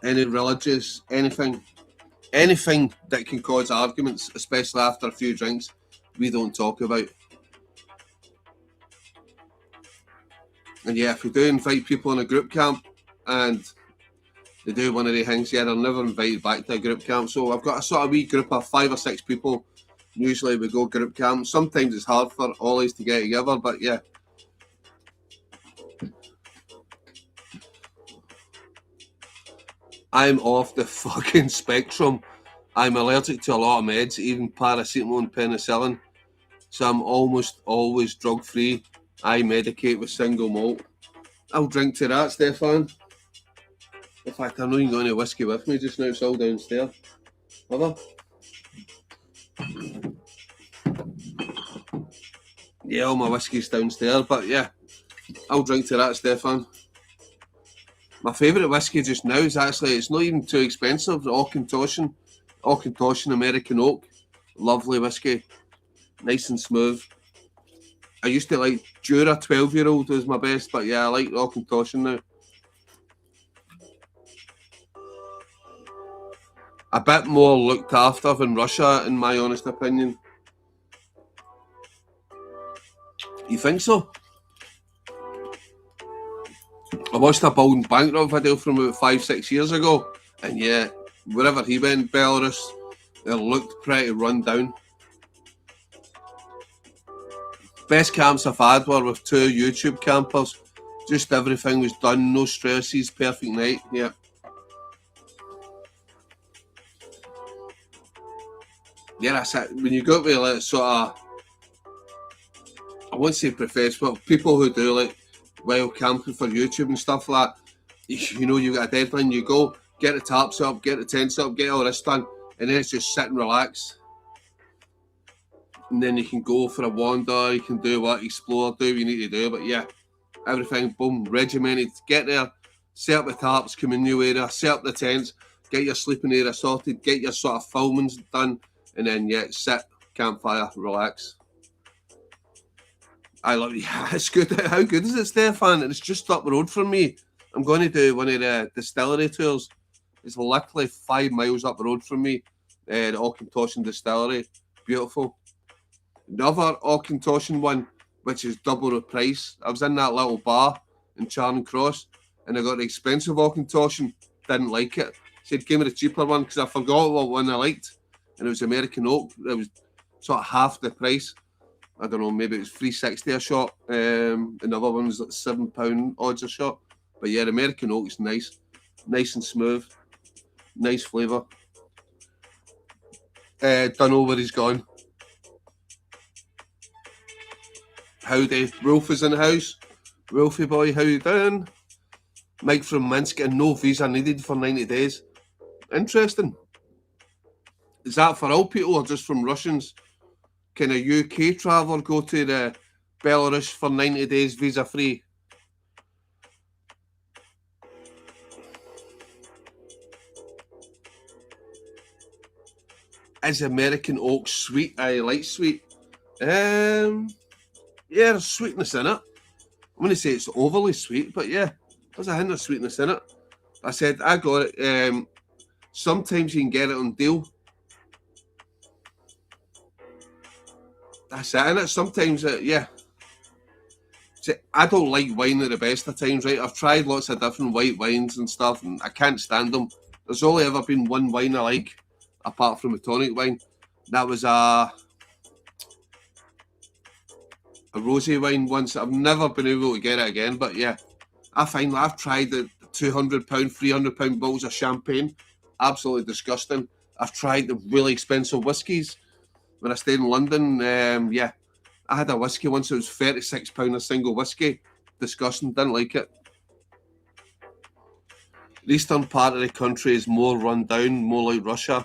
any religious, anything that can cause arguments, especially after a few drinks, we don't talk about. And yeah, if we do invite people in a group camp and they do one of the things, yeah, they're never invited back to a group camp. So I've got a sort of wee group of 5 or 6 people. Usually we go group camp. Sometimes it's hard for ollies to get together, but yeah. I'm off the fucking spectrum. I'm allergic to a lot of meds, even paracetamol and penicillin. So I'm almost always drug free. I medicate with single malt. I'll drink to that, Stefan. In fact, I'm not even got any whiskey with me just now. It's all downstairs. Mother? Yeah, all my whiskey's downstairs, but yeah, I'll drink to that, Stefan. My favourite whiskey just now is actually, it's not even too expensive, the Auchentoshan American Oak. Lovely whiskey. Nice and smooth. I used to like Jura 12-year-old was my best, but yeah, I like Auchentoshan now. A bit more looked after than Russia, in my honest opinion. You think so? I watched a Bald and Bankrupt video from about 5-6 years ago, and yeah, wherever he went, Belarus, it looked pretty run down. Best camps I've had were with 2 YouTube campers. Just everything was done, no stresses, perfect night, yeah. Yeah, that's it. When you go to like sort of, I won't say professional, but people who do like wild camping for YouTube and stuff like that, you know, you got a deadline, you go, get the tarps up, get the tents up, get all this done, and then it's just sit and relax. And then you can go for a wander, you can do what, explore, do what you need to do, but yeah, everything, boom, regimented, get there, set up the tarps, come in new area, set up the tents, get your sleeping area sorted, get your sort of filmings done, and then yeah, sit, campfire, relax. I love it. Yeah, it's good. How good is it, Stefan? It's just up the road from me. I'm going to do one of the distillery tours. It's literally 5 miles up the road from me. The Auchentoshan Distillery. Beautiful. Another Auchentoshan one, which is double the price. I was in that little bar in Charing Cross and I got the expensive Auchentoshan. Didn't like it. Said, give me the cheaper one because I forgot what one I liked. And it was American Oak. It was sort of half the price. I don't know, maybe it was $3.60 a shot. Another one was like £7 odds a shot. But yeah, American Oak is nice and smooth, nice flavour. Don't know where he's gone. Howdy, Wolf is in the house. Wolfie boy, how you doing? Mike from Minsk, and no visa needed for 90 days. Interesting. Is that for all people or just from Russians? Can a UK traveller go to the Belarus for 90 days visa free? Is American Oak sweet? I like sweet. Yeah, there's sweetness in it. I'm going to say it's overly sweet, but yeah, there's a hint of sweetness in it. I said I got it. Sometimes you can get it on deal. That's it, innit? Sometimes, yeah. See, I don't like wine at the best of times, right? I've tried lots of different white wines and stuff, and I can't stand them. There's only ever been one wine I like, apart from a tonic wine. That was a rosé wine once. I've never been able to get it again, but yeah, I find that I've tried the £200, £300 bottles of champagne. Absolutely disgusting. I've tried the really expensive whiskies when I stayed in London. Yeah, I had a whiskey once. It was £36 a single whiskey. Disgusting. Didn't like it. The eastern part of the country is more run down, more like Russia.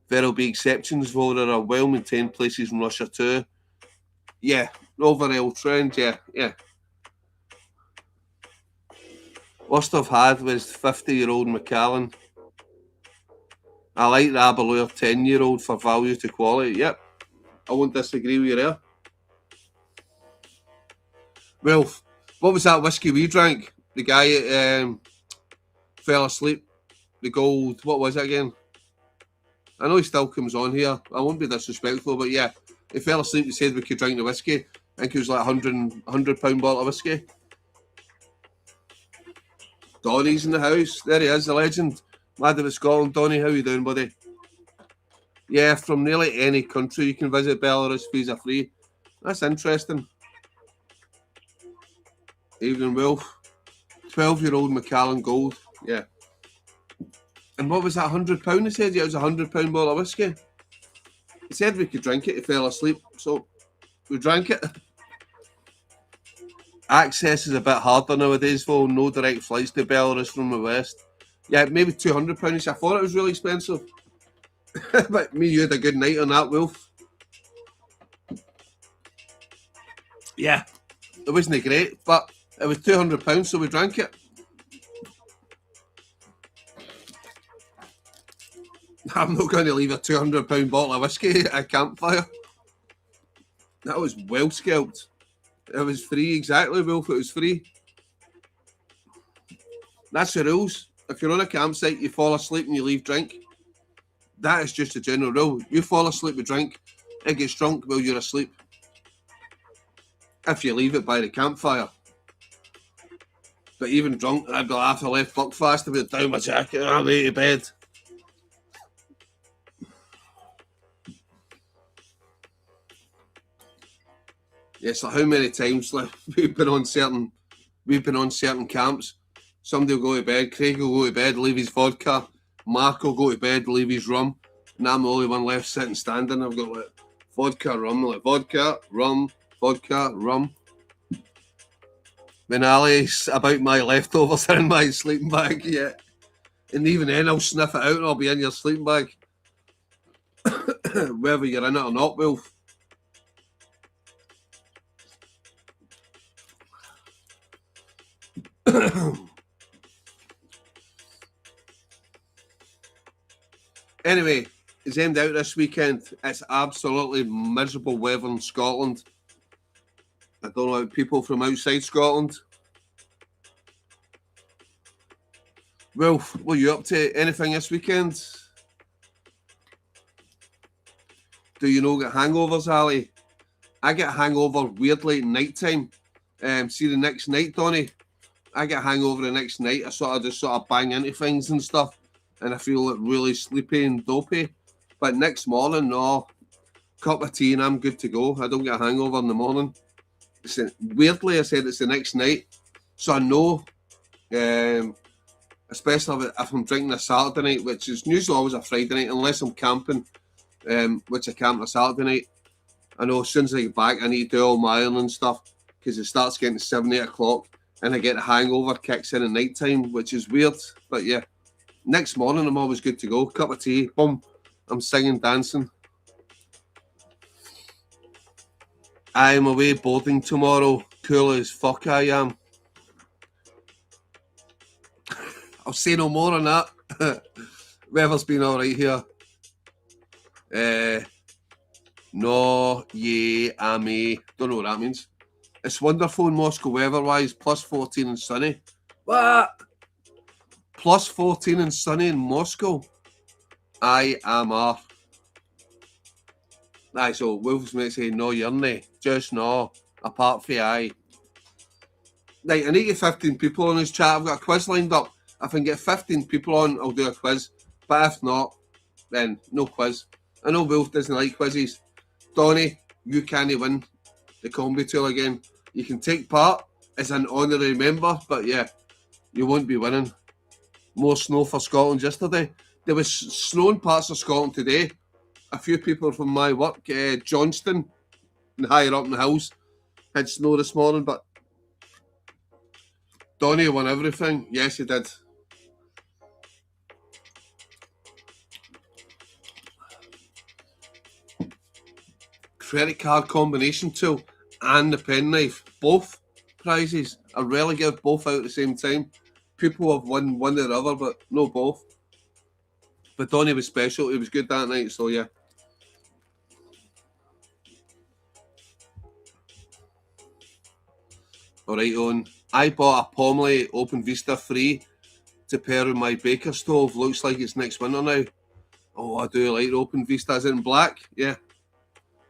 There'll be exceptions, though. There are well-maintained places in Russia too. Yeah, overall trend. Yeah. Worst I've had was 50-year-old Macallan. I like the Aberlour 10-year-old for value to quality. Yep, I won't disagree with you there. Well, what was that whiskey we drank? The guy fell asleep. The gold, what was it again? I know he still comes on here. I won't be disrespectful, but yeah, he fell asleep. He said we could drink the whiskey. I think it was like £100 bottle of whiskey. Donny's in the house. There he is, the legend. Lad of Scotland. Donny, how you doing, buddy? Yeah, from nearly any country you can visit Belarus visa free. That's interesting. Evening, Wolf. 12-year-old Macallan Gold. Yeah. And what was that, £100? He said, yeah, it was £100 bottle of whiskey. He said we could drink it. He fell asleep, so we drank it. Access is a bit harder nowadays, though. No direct flights to Belarus from the west. Yeah, maybe £200. I thought it was really expensive. But me, you had a good night on that, Wolf. Yeah, it wasn't great, but it was £200, so we drank it. I'm not going to leave a £200 bottle of whiskey at a campfire. That was well scalped. It was free, exactly, Wolf. It was free. That's the rules. If you're on a campsite, you fall asleep and you leave drink. That is just a general rule. You fall asleep with drink, it gets drunk while you're asleep. If you leave it by the campfire. But even drunk, I'd be like, after I left Buckfast, I'd be down my jacket and I'm way to bed. Yeah, so how many times like, we've been on certain camps. Somebody will go to bed, Craig will go to bed, leave his vodka, Mark will go to bed, leave his rum, and I'm the only one left sitting standing. I've got like vodka, rum, like vodka, rum. When Ali's about my leftovers are in my sleeping bag, yeah. And even then I'll sniff it out and I'll be in your sleeping bag. Whether you're in it or not, Wolf. Anyway, it's ended out this weekend. It's absolutely miserable weather in Scotland. I don't don't know about people from outside Scotland. Wilf, what are you up to? Anything this weekend? Do you know get hangovers, Ali? I get a hangover weirdly at night time. See the next night, Donny. I get a hangover the next night. I just bang into things and stuff, and I feel like really sleepy and dopey. But next morning, no, cup of tea and I'm good to go. I don't get a hangover in the morning. Weirdly, I said it's the next night, so I know. Especially if I'm drinking a Saturday night, which is usually always a Friday night, unless I'm camping, which I camp on a Saturday night. I know as soon as I get back, I need to do all my iron and stuff because it starts getting 7, 8 o'clock and I get a hangover, kicks in at night time, which is weird. But yeah, next morning I'm always good to go. Cup of tea, boom, I'm singing, dancing. I'm away boarding tomorrow. Cool as fuck I am. I'll say no more on that. Weather's been alright here. No, yeah, ame. Don't know what that means. It's wonderful in Moscow weather-wise. Plus 14 and sunny. What? Plus 14 and sunny in Moscow. I am off. Aye, so Wolves might say, no, you're nae. Just no. Apart from I. Right, I need to get 15 people on this chat. I've got a quiz lined up. If I can get 15 people on, I'll do a quiz. But if not, then no quiz. I know Wolf doesn't like quizzes. Donny, you can't win the combi tour again. You can take part as an honorary member, but yeah, you won't be winning. More snow for Scotland yesterday. There was snow in parts of Scotland today. A few people from my work, Johnston, and higher up in the hills, had snow this morning, but Donny won everything. Yes, he did. Credit card combination tool and the penknife, both prizes. I rarely give both out at the same time. People have won one or the other, but no both. But Donny was special. He was good that night, so yeah. Alright, on. I bought a Pomley Open Vista free to pair with my baker stove. Looks like it's next winter now. Oh, I do like Open Vista. Is it in black? Yeah.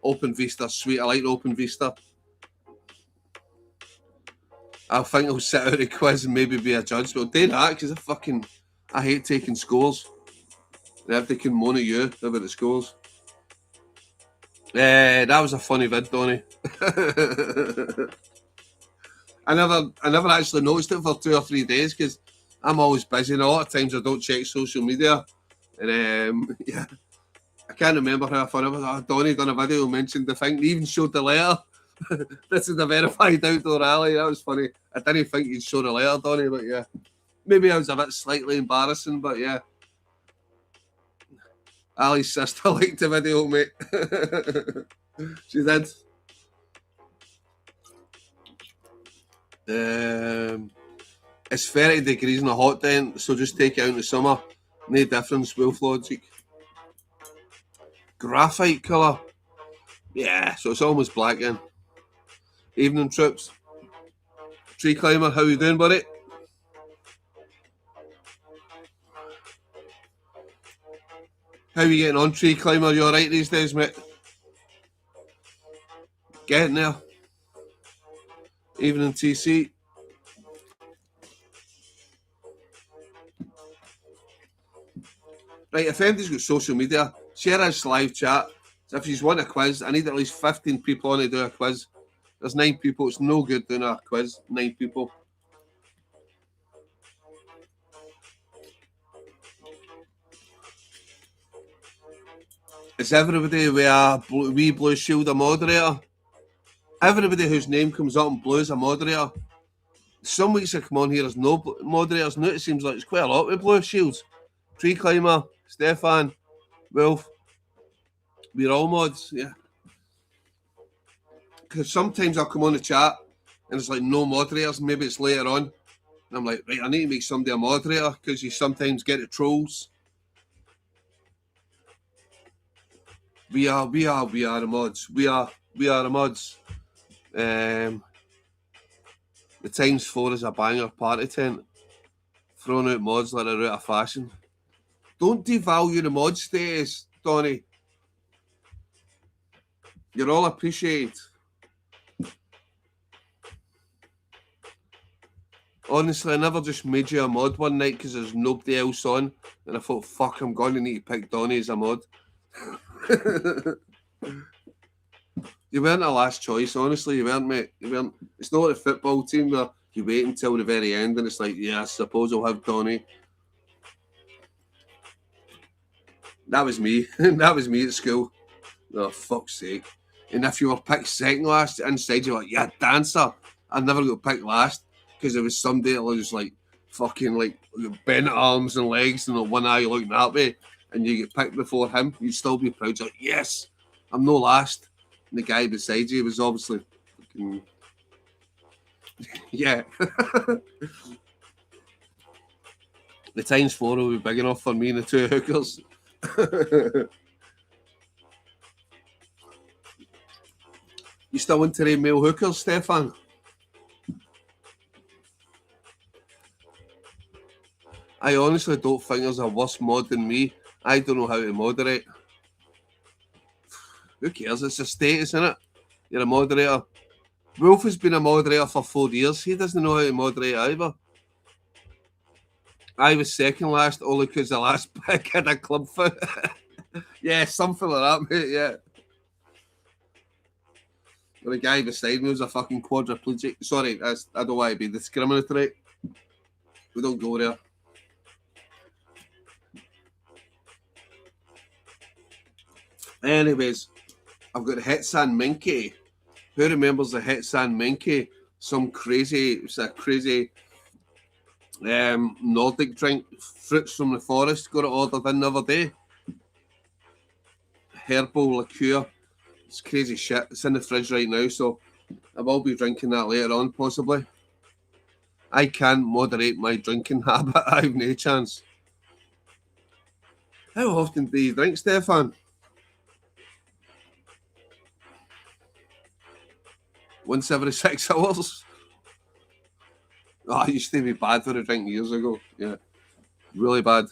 Open Vista, sweet. I like Open Vista. I think I'll sit out the quiz and maybe be a judge. But I'll do that because I hate taking scores. They have to moan at you about the scores. That was a funny vid, Donny. I never actually noticed it for 2 or 3 days because I'm always busy and a lot of times I don't check social media. And yeah, I can't remember how funny it was. Oh, Donny done a video, mentioned the thing, they even showed the letter. This is the verified outdoor alley. That was funny. I didn't think you'd show the letter, Donny, but yeah. Maybe I was a bit slightly embarrassing, but yeah. Ali's sister liked the video, mate. She did. It's 30 degrees in a hot day, so just take it out in the summer. No difference, Wolf Logic. Graphite colour. Yeah, so it's almost black in. Evening trips. Tree climber, how you doing, buddy? How you getting on, tree climber? You alright these days, mate? Getting there. Evening TC. Right, if anybody's got social media, share this live chat. So if you want a quiz, I need at least 15 people on to do a quiz. There's 9 people. It's no good doing a quiz. 9 people. Is everybody with a wee blue shield a moderator? Everybody whose name comes up in blue is a moderator. Some weeks I come on here, there's no moderators. Now it seems like it's quite a lot with blue shields. Tree climber, Stefan, Wolf. We're all mods, yeah. Because sometimes I'll come on the chat and it's like no moderators, maybe it's later on. And I'm like, right, I need to make somebody a moderator because you sometimes get the trolls. We are the mods. We are the mods. The times 4 is a banger party tent. Throwing out mods like they're out of fashion. Don't devalue the mod status, Donny. You're all appreciated. Honestly, I never just made you a mod one night because there's nobody else on. And I thought, fuck, I'm going to need to pick Donny as a mod. You weren't a last choice, honestly. You weren't, mate. You weren't. It's not like a football team where you wait until the very end and it's like, yeah, I suppose I'll have Donny. That was me. That was me at school. Oh, fuck's sake. And if you were picked second last inside, you're like, yeah, dancer. I never got picked last because there was somebody that was like fucking like bent arms and legs and one eye looking that way, and you get picked before him, you'd still be proud. You're like, yes, I'm no last. And the guy beside you was obviously fucking... yeah. The times 4 will be big enough for me and the 2 hookers. You still into the male hookers, Stefan? I honestly don't think there's a worse mod than me. I don't know how to moderate. Who cares? It's a status, isn't it? You're a moderator. Wolf has been a moderator for 4 years. He doesn't know how to moderate either. I was second last only because the last pick had a club foot. Yeah, something like that, mate, yeah. The guy beside me was a fucking quadriplegic. Sorry, I don't want to be discriminatory. We don't go there. Anyways, I've got the Hetsan Minky. Who remembers the Hetsan Minky? Some crazy, it's a crazy Nordic drink, fruits from the forest. Got it ordered in the other day. Herbal liqueur. It's crazy shit. It's in the fridge right now, so I will be drinking that later on, possibly. I can't moderate my drinking habit. I have no chance. How often do you drink, Stefan? Once every 6 hours? Oh, I used to be bad for a drink years ago. Yeah, really bad.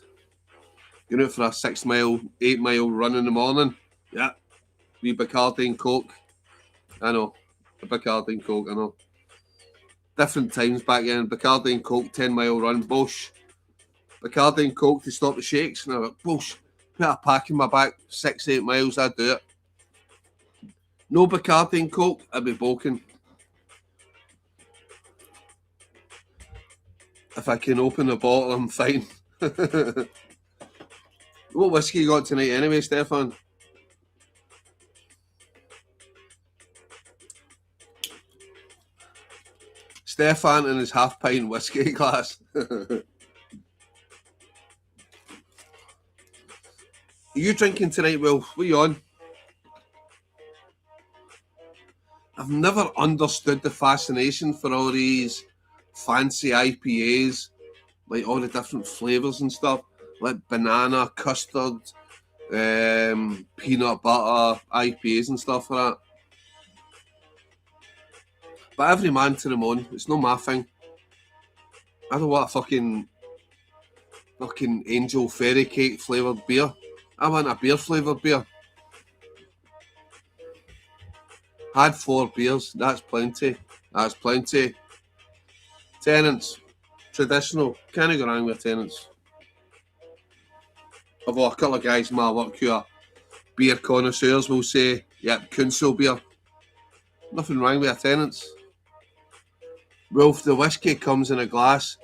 Going out for a 6 mile, 8 mile run in the morning. Yeah, wee Bacardi and Coke. I know, a Bacardi and Coke, I know. Different times back then. Bacardi and Coke, 10 mile run, bosh. Bacardi and Coke to stop the shakes. And I went, bosh, put a pack in my back, 6, 8 miles, I'd do it. No Bacardi and Coke, I'd be bulking. If I can open the bottle, I'm fine. What whiskey you got tonight anyway, Stefan? Stefan and his half-pint whiskey glass. Are you drinking tonight, Will? What are you on? I've never understood the fascination for all these fancy IPAs, like all the different flavours and stuff, like banana, custard, peanut butter, IPAs and stuff like that. But every man to them own. It's not my thing. I don't want a fucking angel fairy cake flavoured beer. I want a beer flavoured beer. Had 4 beers. That's plenty. That's plenty. Tenants. Traditional. Can't go wrong with tenants. Although a couple of guys in my work who are beer connoisseurs will say, yep, Council beer. Nothing wrong with a tenants. Wolf, the whiskey comes in a glass.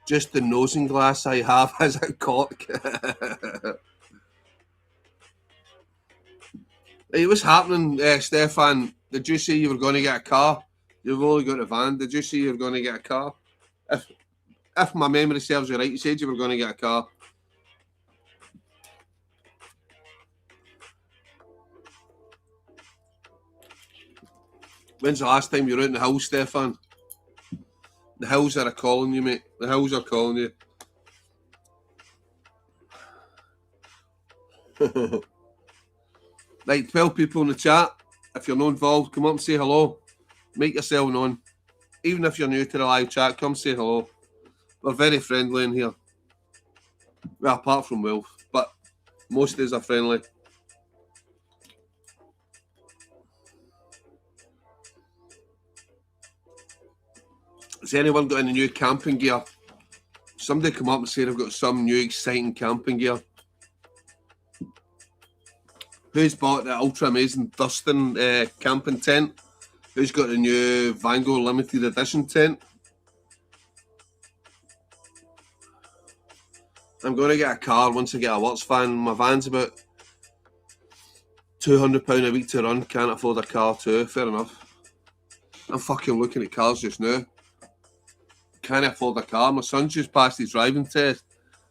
Just the nosing glass I have has a cork. Hey, what's happening, Stefan? Did you say you were going to get a car? You've only got a van. Did you say you were going to get a car? If my memory serves you right, you said you were going to get a car. When's the last time you were out in the hills, Stefan? The hills are calling you, mate. The hills are calling you. Right, 12 people in the chat. If you're not involved, come up and say hello. Make yourself known. even if you're new to the live chat, come say hello. We're very friendly in here. Well, apart from Wolf, but most days are friendly. Has anyone got any new camping gear? Somebody come up and say they've got some new exciting camping gear. Who's bought the ultra amazing Thurston camping tent? Who's got the new Vango limited edition tent? I'm going to get a car once I get a Works van. My van's about £200 a week to run. Can't afford a car too. Fair enough. I'm fucking looking at cars just now. Can't afford a car. My son's just passed his driving test,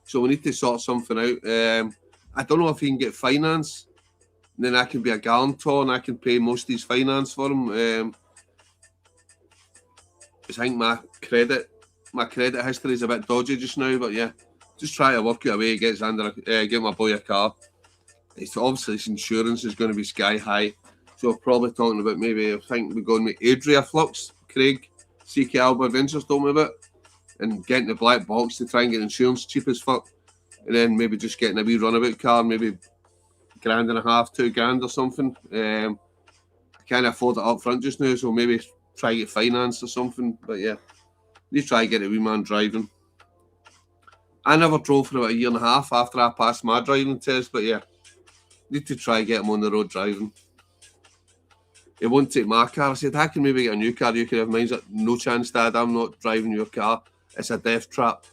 so we need to sort something out. I don't know if he can get finance. Then I can be a guarantor and I can pay most of his finance for him. I think my credit history is a bit dodgy just now, but yeah, just try to work it away. Get my boy a car. It's obviously his insurance is going to be sky high, so we're probably talking about maybe I think we're going with Adria Flux, Craig, CK Alba Adventures told me about, and getting the black box to try and get insurance cheap as fuck, and then maybe just getting a wee runabout car, maybe £1.5, £2,000 or something. I can't afford it up front just now, so maybe try to get finance or something. But yeah, need to try to get a wee man driving. I never drove for about 1.5 years after I passed my driving test, but yeah, need to try to get him on the road driving. He won't take my car. I said, I can maybe get a new car. You can have mine. No chance, Dad. I'm not driving your car. It's a death trap.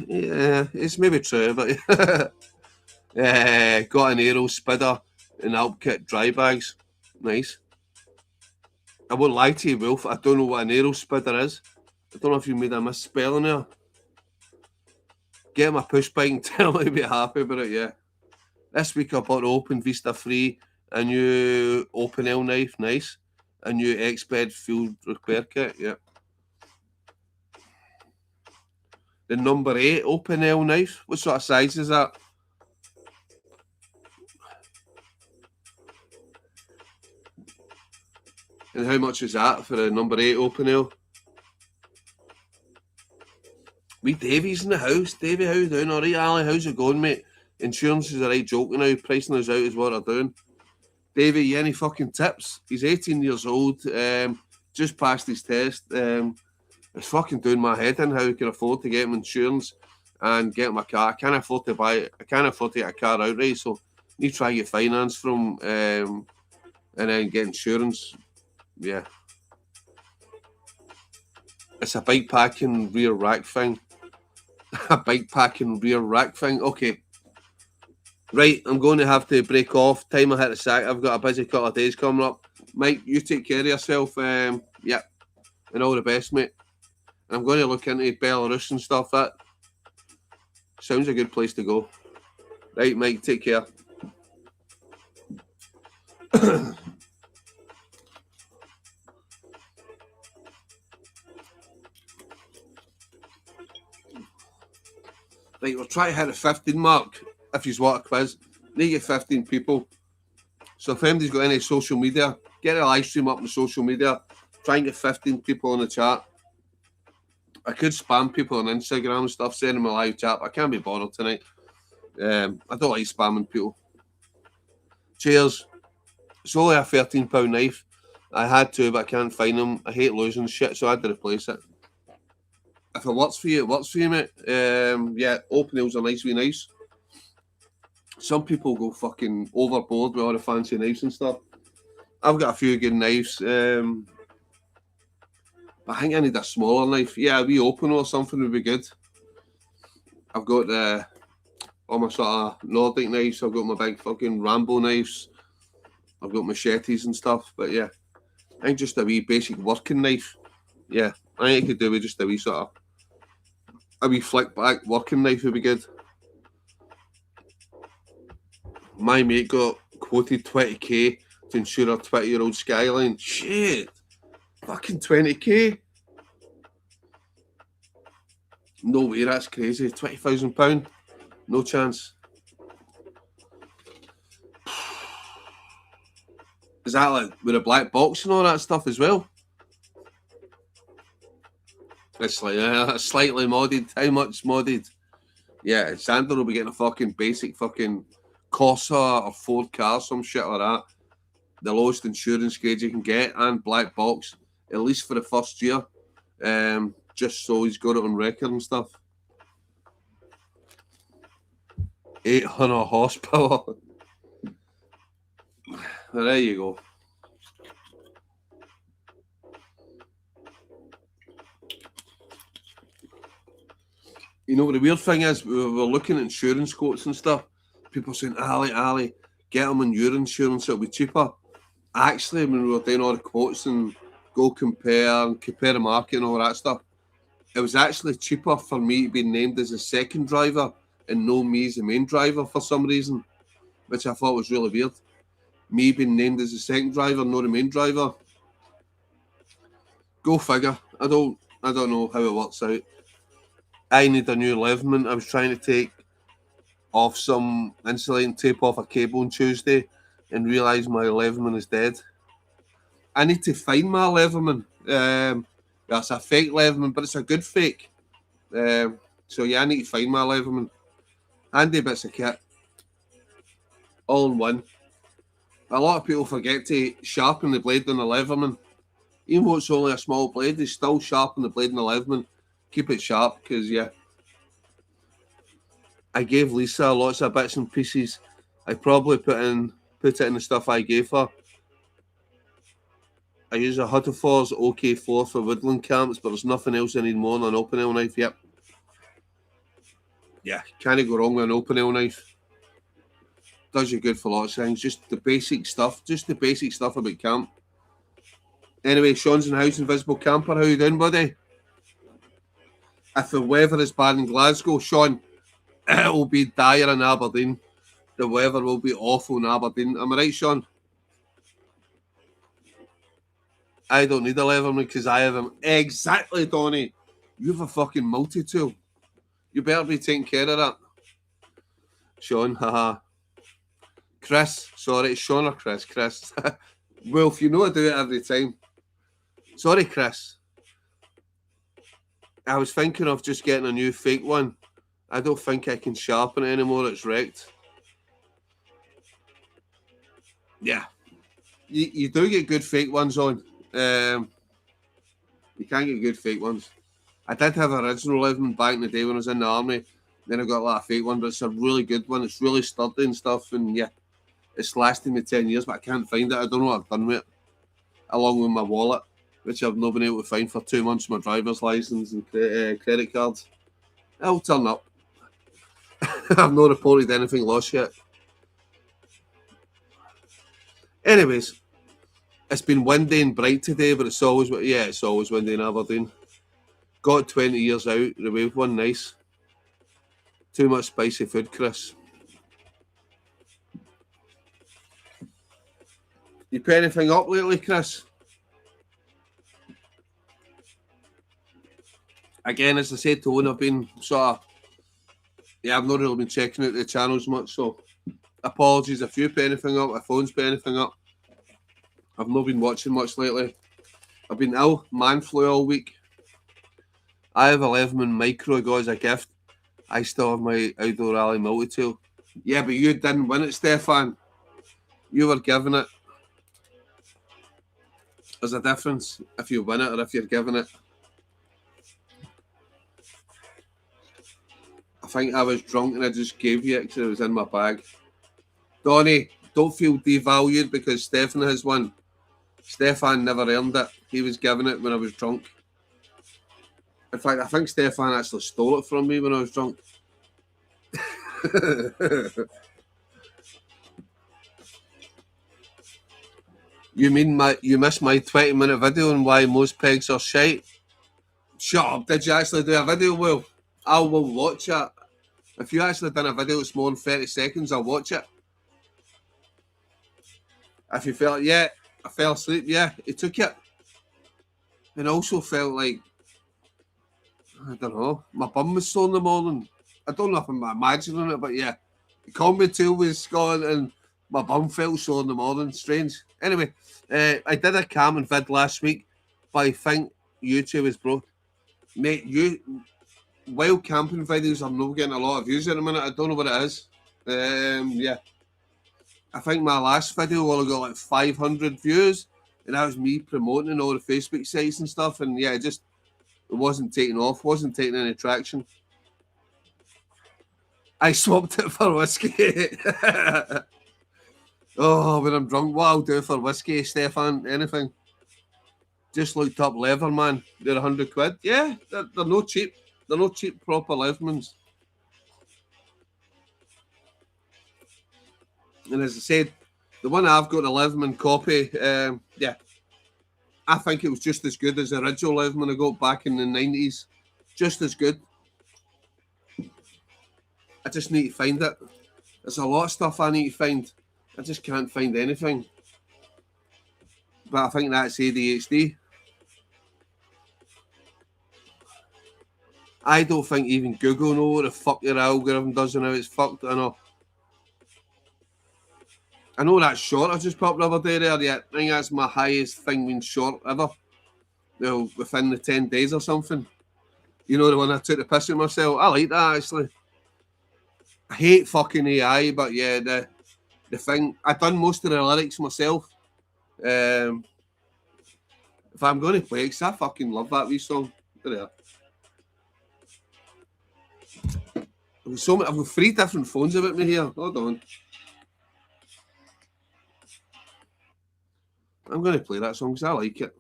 Yeah, it's maybe true, but got an aero spidder and Alpkit dry bags. Nice. I won't lie to you, Wolf. I don't know what an aero spidder is. I don't know if you made a misspelling there. Get my push bike and tell me to be happy about it, yeah. This week I bought the Open Vista Free, a new Open L knife, nice. A new X-Bed field repair kit, yeah. The number 8 Open L knife, what sort of size is that? And how much is that for a number 8 Open L? We Davey's in the house. Davey, how you doing? All right, Ali, how's it going, mate? Insurance is a right joke now. Pricing us out is what they're doing. Davey, you any fucking tips? He's 18 years old. Just passed his test. It's fucking doing my head in how he can afford to get him insurance and get him a car. I can't afford to get a car outright, so need to try to get finance from and then get insurance. Yeah. It's a bike packing rear rack thing. A bike packing rear rack thing. Okay. Right, I'm going to have to break off. Time I hit the sack. I've got a busy couple of days coming up. Mike, you take care of yourself. Yeah, and all the best, mate. I'm going to look into Belarus and stuff. That sounds a good place to go. Right, Mike, take care. Right, we'll try to hit the 15 mark. If you want a quiz, need to get 15 people. So if anybody's got any social media, get a live stream up on social media. Try and get 15 people on the chat. I could spam people on Instagram and stuff, send them a live chat, but I can't be bothered tonight. I don't like spamming people. Cheers. It's only a £13 knife. I had to, but I can't find them. I hate losing shit, so I had to replace it. If it works for you, it works for you, mate. Yeah, open nails are nice, wee nice. Some people go fucking overboard with all the fancy knives and stuff. I've got a few good knives. But I think I need a smaller knife. Yeah, a wee open or something would be good. I've got all my sort of Nordic knives. I've got my big fucking Rambo knives. I've got machetes and stuff. But yeah, I think just a wee basic working knife. Yeah, I think I could do with just a wee sort of a wee flick back working knife would be good. My mate got quoted 20k to insure a 20-year-old Skyline. Shit. Fucking 20k. No way, that's crazy. £20,000. No chance. Is that like with a black box and all that stuff as well? It's like slightly modded. How much modded? Yeah, Xander will be getting a fucking basic fucking Corsa or Ford car, some shit like that. The lowest insurance grade you can get, and black box, at least for the first year. Just so he's got it on record and stuff. 800 horsepower. There you go. You know what the weird thing is? We were looking at insurance quotes and stuff. People saying, Ali, get them on your insurance, it'll be cheaper. Actually, when we were doing all the quotes and compare the market and all that stuff, it was actually cheaper for me to be named as a second driver and no me as the main driver for some reason, which I thought was really weird. Me being named as a second driver, not the main driver. Go figure. I don't know how it works out. I need a new levelman. I was trying to take off some insulating tape off a cable on Tuesday and realised my levelman is dead. I need to find my levelman. That's a fake levelman, but it's a good fake. So yeah, I need to find my levelman. Handy bits of kit. All in one. A lot of people forget to sharpen the blade on the levelman. Even though it's only a small blade, they still sharpen the blade on the levelman. Keep it sharp, because yeah. I gave Lisa lots of bits and pieces. I probably put it in the stuff I gave her. I use a Hutterfor's OK4 for woodland camps, but there's nothing else I need more than an open nail knife. Yep. Yeah, can't go wrong with an open nail knife. Does you good for lots of things. Just the basic stuff about camp. Anyway, Sean's in the house, Invisible Camper. How you doing, buddy? If the weather is bad in Glasgow, Sean, it'll be dire in Aberdeen. The weather will be awful in Aberdeen. Am I right, Sean? I don't need a leatherman because I have them. Exactly, Donny. You have a fucking multi-tool. You better be taking care of that. Sean, haha. Chris, sorry, it's Sean or Chris? Chris. Wolf, you know I do it every time. Sorry, Chris. I was thinking of just getting a new fake one. I don't think I can sharpen it anymore. It's wrecked. Yeah. You do get good fake ones on. You can get good fake ones. I did have an original levelman back in the day when I was in the army. Then I got a lot of fake one, but it's a really good one. It's really sturdy and stuff. And yeah, it's lasted me 10 years, but I can't find it. I don't know what I've done with it. Along with my wallet, which I've not been able to find for 2 months, my driver's license and credit cards. It'll turn up. I've not reported anything lost yet. Anyways, it's been windy and bright today, but it's always windy in Aberdeen. Got 20 years out, the wave one, nice. Too much spicy food, Chris. You put anything up lately, Chris? Again, as I said to Owen, I've been I've not really been checking out the channels much, so apologies if you put anything up, if phone's put anything up. I've not been watching much lately. I've been ill, man flu all week. I have a Leatherman Micro I got as a gift. I still have my Outdoor Rally multi-tool. Yeah, but you didn't win it, Stefan. You were given it. There's a difference if you win it or if you're given it. I think I was drunk and I just gave you it because it was in my bag. Donnie, don't feel devalued because Stefan has won. Stefan never earned it. He was given it when I was drunk. In fact, I think Stefan actually stole it from me when I was drunk. You mean you missed my 20-minute video on why most pegs are shite? Shut up. Did you actually do a video, Will? I will watch it. If you actually done a video that's more than 30 seconds, I'll watch it. If you felt, yeah, I fell asleep, yeah, he took it. And also felt like, I don't know, my bum was sore in the morning. I don't know if I'm imagining it, but yeah. The combi tool was gone and my bum felt sore in the morning. Strange. Anyway, I did a cam and vid last week, but I think YouTube is broke. Mate, wild camping videos are not getting a lot of views at the minute. I don't know what it is. Yeah. I think my last video only got like 500 views, and that was me promoting all the Facebook sites and stuff. And yeah, it wasn't taking off, wasn't taking any traction. I swapped it for whiskey. Oh, when I'm drunk, what I'll do for whiskey, Stefan? Anything. Just looked up Leatherman. They're £100. Yeah, they're no cheap. They're no cheap proper Leathermans. And as I said, the one I've got, a Leatherman copy, yeah, I think it was just as good as the original Leatherman I got back in the 90s. Just as good. I just need to find it. There's a lot of stuff I need to find. I just can't find anything. But I think that's ADHD. I don't think even Google know what the fuck your algorithm does and how it's fucked. I know that short I just popped the other day there. Yeah, I think that's my highest thing being short ever. Well, within the 10 days or something. You know, the one I took the piss at myself. I like that actually. I hate fucking AI, but yeah, the thing, I done most of the lyrics myself. If I'm going to play it, 'cause I fucking love that wee song. There. I've got 3 different phones about me here. Hold on. I'm going to play that song because I like it.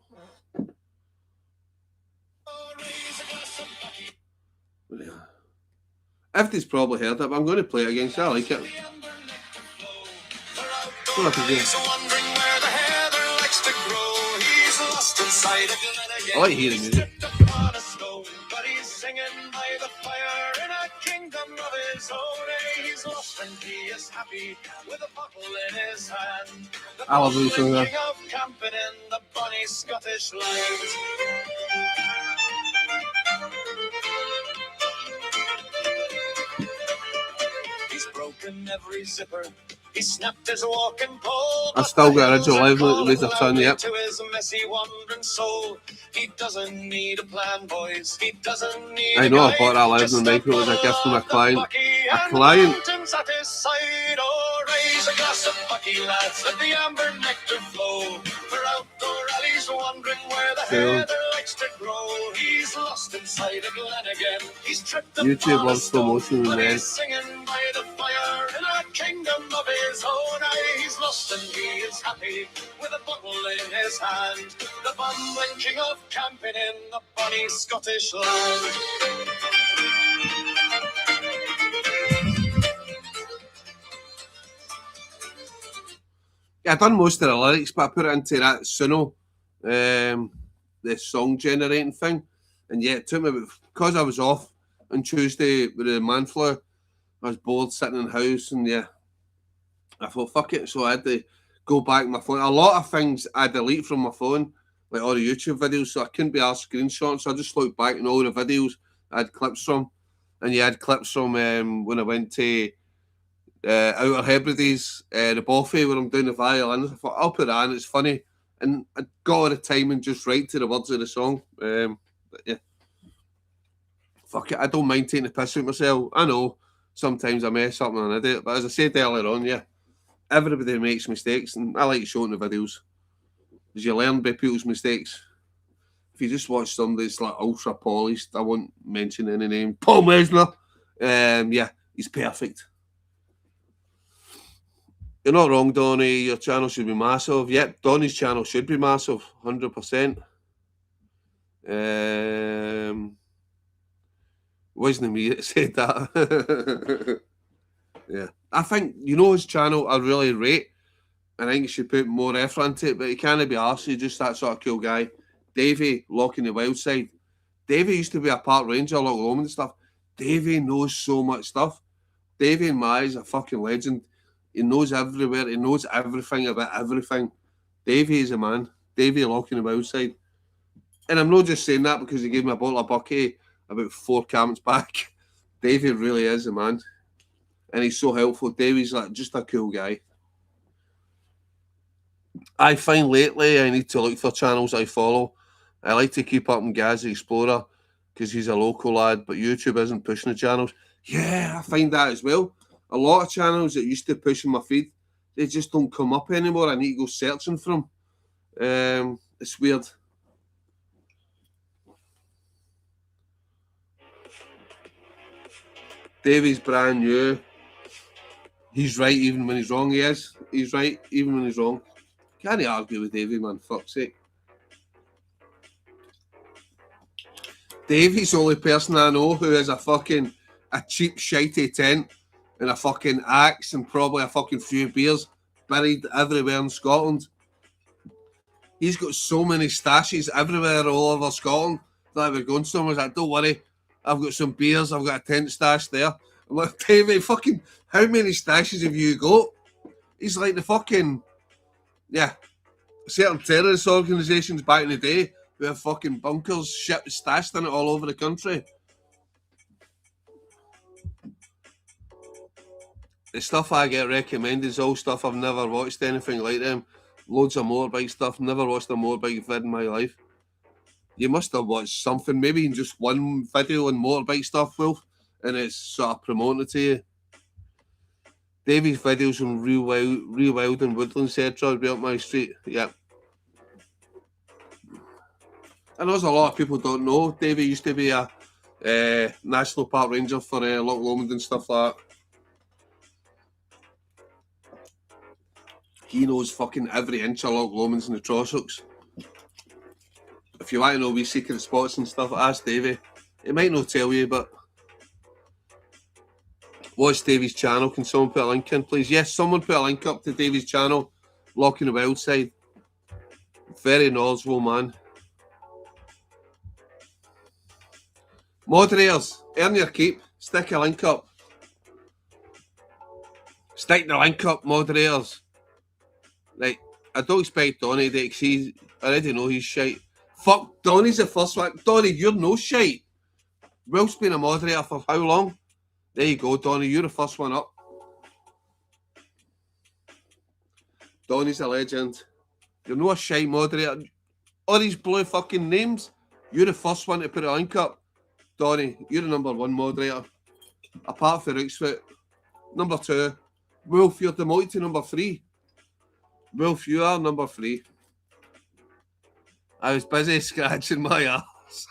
Everybody's probably heard it, but I'm going to play it again because I like it. I like hearing music. But he's singing by the fire in a kingdom of his own. He's lost and he is happy with a bottle in his hand. I love this song. Of camping in the bonny Scottish land. He's broken every zipper. He snapped his walking pole. I still got original live later on, yep. To his messy wandering soul. He doesn't need a plan, boys. He doesn't need I know I bought that live on micro as a gift from a client. A client. At his side, oh, raise a glass of Bucky, lads. Let the amber nectar flow. For outdoor alleys wandering where the heather likes to grow. He's lost inside a glen again. He's tripped up YouTube loves slow motion, man. He's singing by the fire in a kingdom of his own. He's lost and he is happy with a bottle in his hand. The bumbling king of camping in the bonny Scottish land. Yeah, I done most of the lyrics, but I put it into that Suno, the song generating thing. And yeah, it took me because I was off on Tuesday with the man flu. I was bored sitting in the house, and yeah, I thought fuck it. So I had to go back my phone. A lot of things I delete from my phone, like all the YouTube videos, so I couldn't be asked screenshots. So I just looked back in all the videos I had clips from, and yeah, I had clips from when I went to Outer Hebrides, the Boffey, where I'm doing the violin. I thought I'll put that in. It's funny, and I got all the timing just right to the words of the song. But yeah, fuck it. I don't mind taking the piss out myself. I know sometimes I mess up and I'm an idiot, but as I said earlier on, yeah, everybody makes mistakes, and I like showing the videos because you learn by people's mistakes. If you just watch somebody that's like ultra polished, I won't mention any name, Paul Mesner. Yeah, he's perfect. You're not wrong, Donny. Your channel should be massive. Yep, Donny's channel should be massive, 100%. Wasn't me that said that. Yeah, I think his channel I really rate. I think he should put more effort into it, but he can't be arsed. He's just that sort of cool guy. Davey, Locking the Wild Side. Davey used to be a park ranger, Loch Lomond and stuff. Davey knows so much stuff. Davey in my eyes a fucking legend. He knows everywhere. He knows everything about everything. Davey is a man. Davey Locking the Wild Side. And I'm not just saying that because he gave me a bottle of Bucky about 4 camps back. Davey really is a man. And he's so helpful. Davey's like just a cool guy. I find lately I need to look for channels I follow. I like to keep up on Gaz the Explorer. because he's a local lad, but YouTube isn't pushing the channels. Yeah, I find that as well. A lot of channels that used to push in my feed, they just don't come up anymore. I need to go searching for them. It's weird. Davey's brand new. He's right even when he's wrong. He is. He's right even when he's wrong. Can't argue with Davey, man. Fuck's sake. Davey's the only person I know who has a cheap shitey tent and a fucking axe and probably a fucking few beers buried everywhere in Scotland. He's got so many stashes everywhere all over Scotland that we're going somewhere. Like, don't worry, I've got some beers, I've got a tent stash there. I'm like, Davey, fucking, how many stashes have you got? He's like the fucking, certain terrorist organisations back in the day who have fucking bunkers stashed in it all over the country. The stuff I get recommended is all stuff I've never watched anything like them. Loads of motorbike stuff. Never watched a motorbike vid in my life. You must have watched something, maybe in just one video on motorbike stuff, Wolf, and it's sort of promoting it to you. Davey's videos on Real Wild and Woodlands Central be up my street. Yeah. And there's a lot of people don't know. Davey used to be a National Park Ranger for Loch Lomond and stuff like that. He knows fucking every inch of Loch Lomond's and the Trossachs. If you want to know wee secret spots and stuff, ask Davey. He might not tell you, but watch Davey's channel. Can someone put a link in, please? Yes, someone put a link up to Davey's channel. Loch in the Wild Side. Very knowledgeable man. Moderators, earn your keep. Stick a link up. Stick the link up, moderators. Right, I don't expect Donny to, because I already know he's shite. Fuck, Donny's the first one. Donny, you're no shite. Will's been a moderator for how long? There you go, Donny, you're the first one up. Donny's a legend. You're no a shite moderator. All these blue fucking names, you're the first one to put a link up. Donny, you're the number one moderator. Apart from Rooksfoot. Number 2. Wolf, you're demoted to number 3. Wolf, you are number 3. I was busy scratching my arse.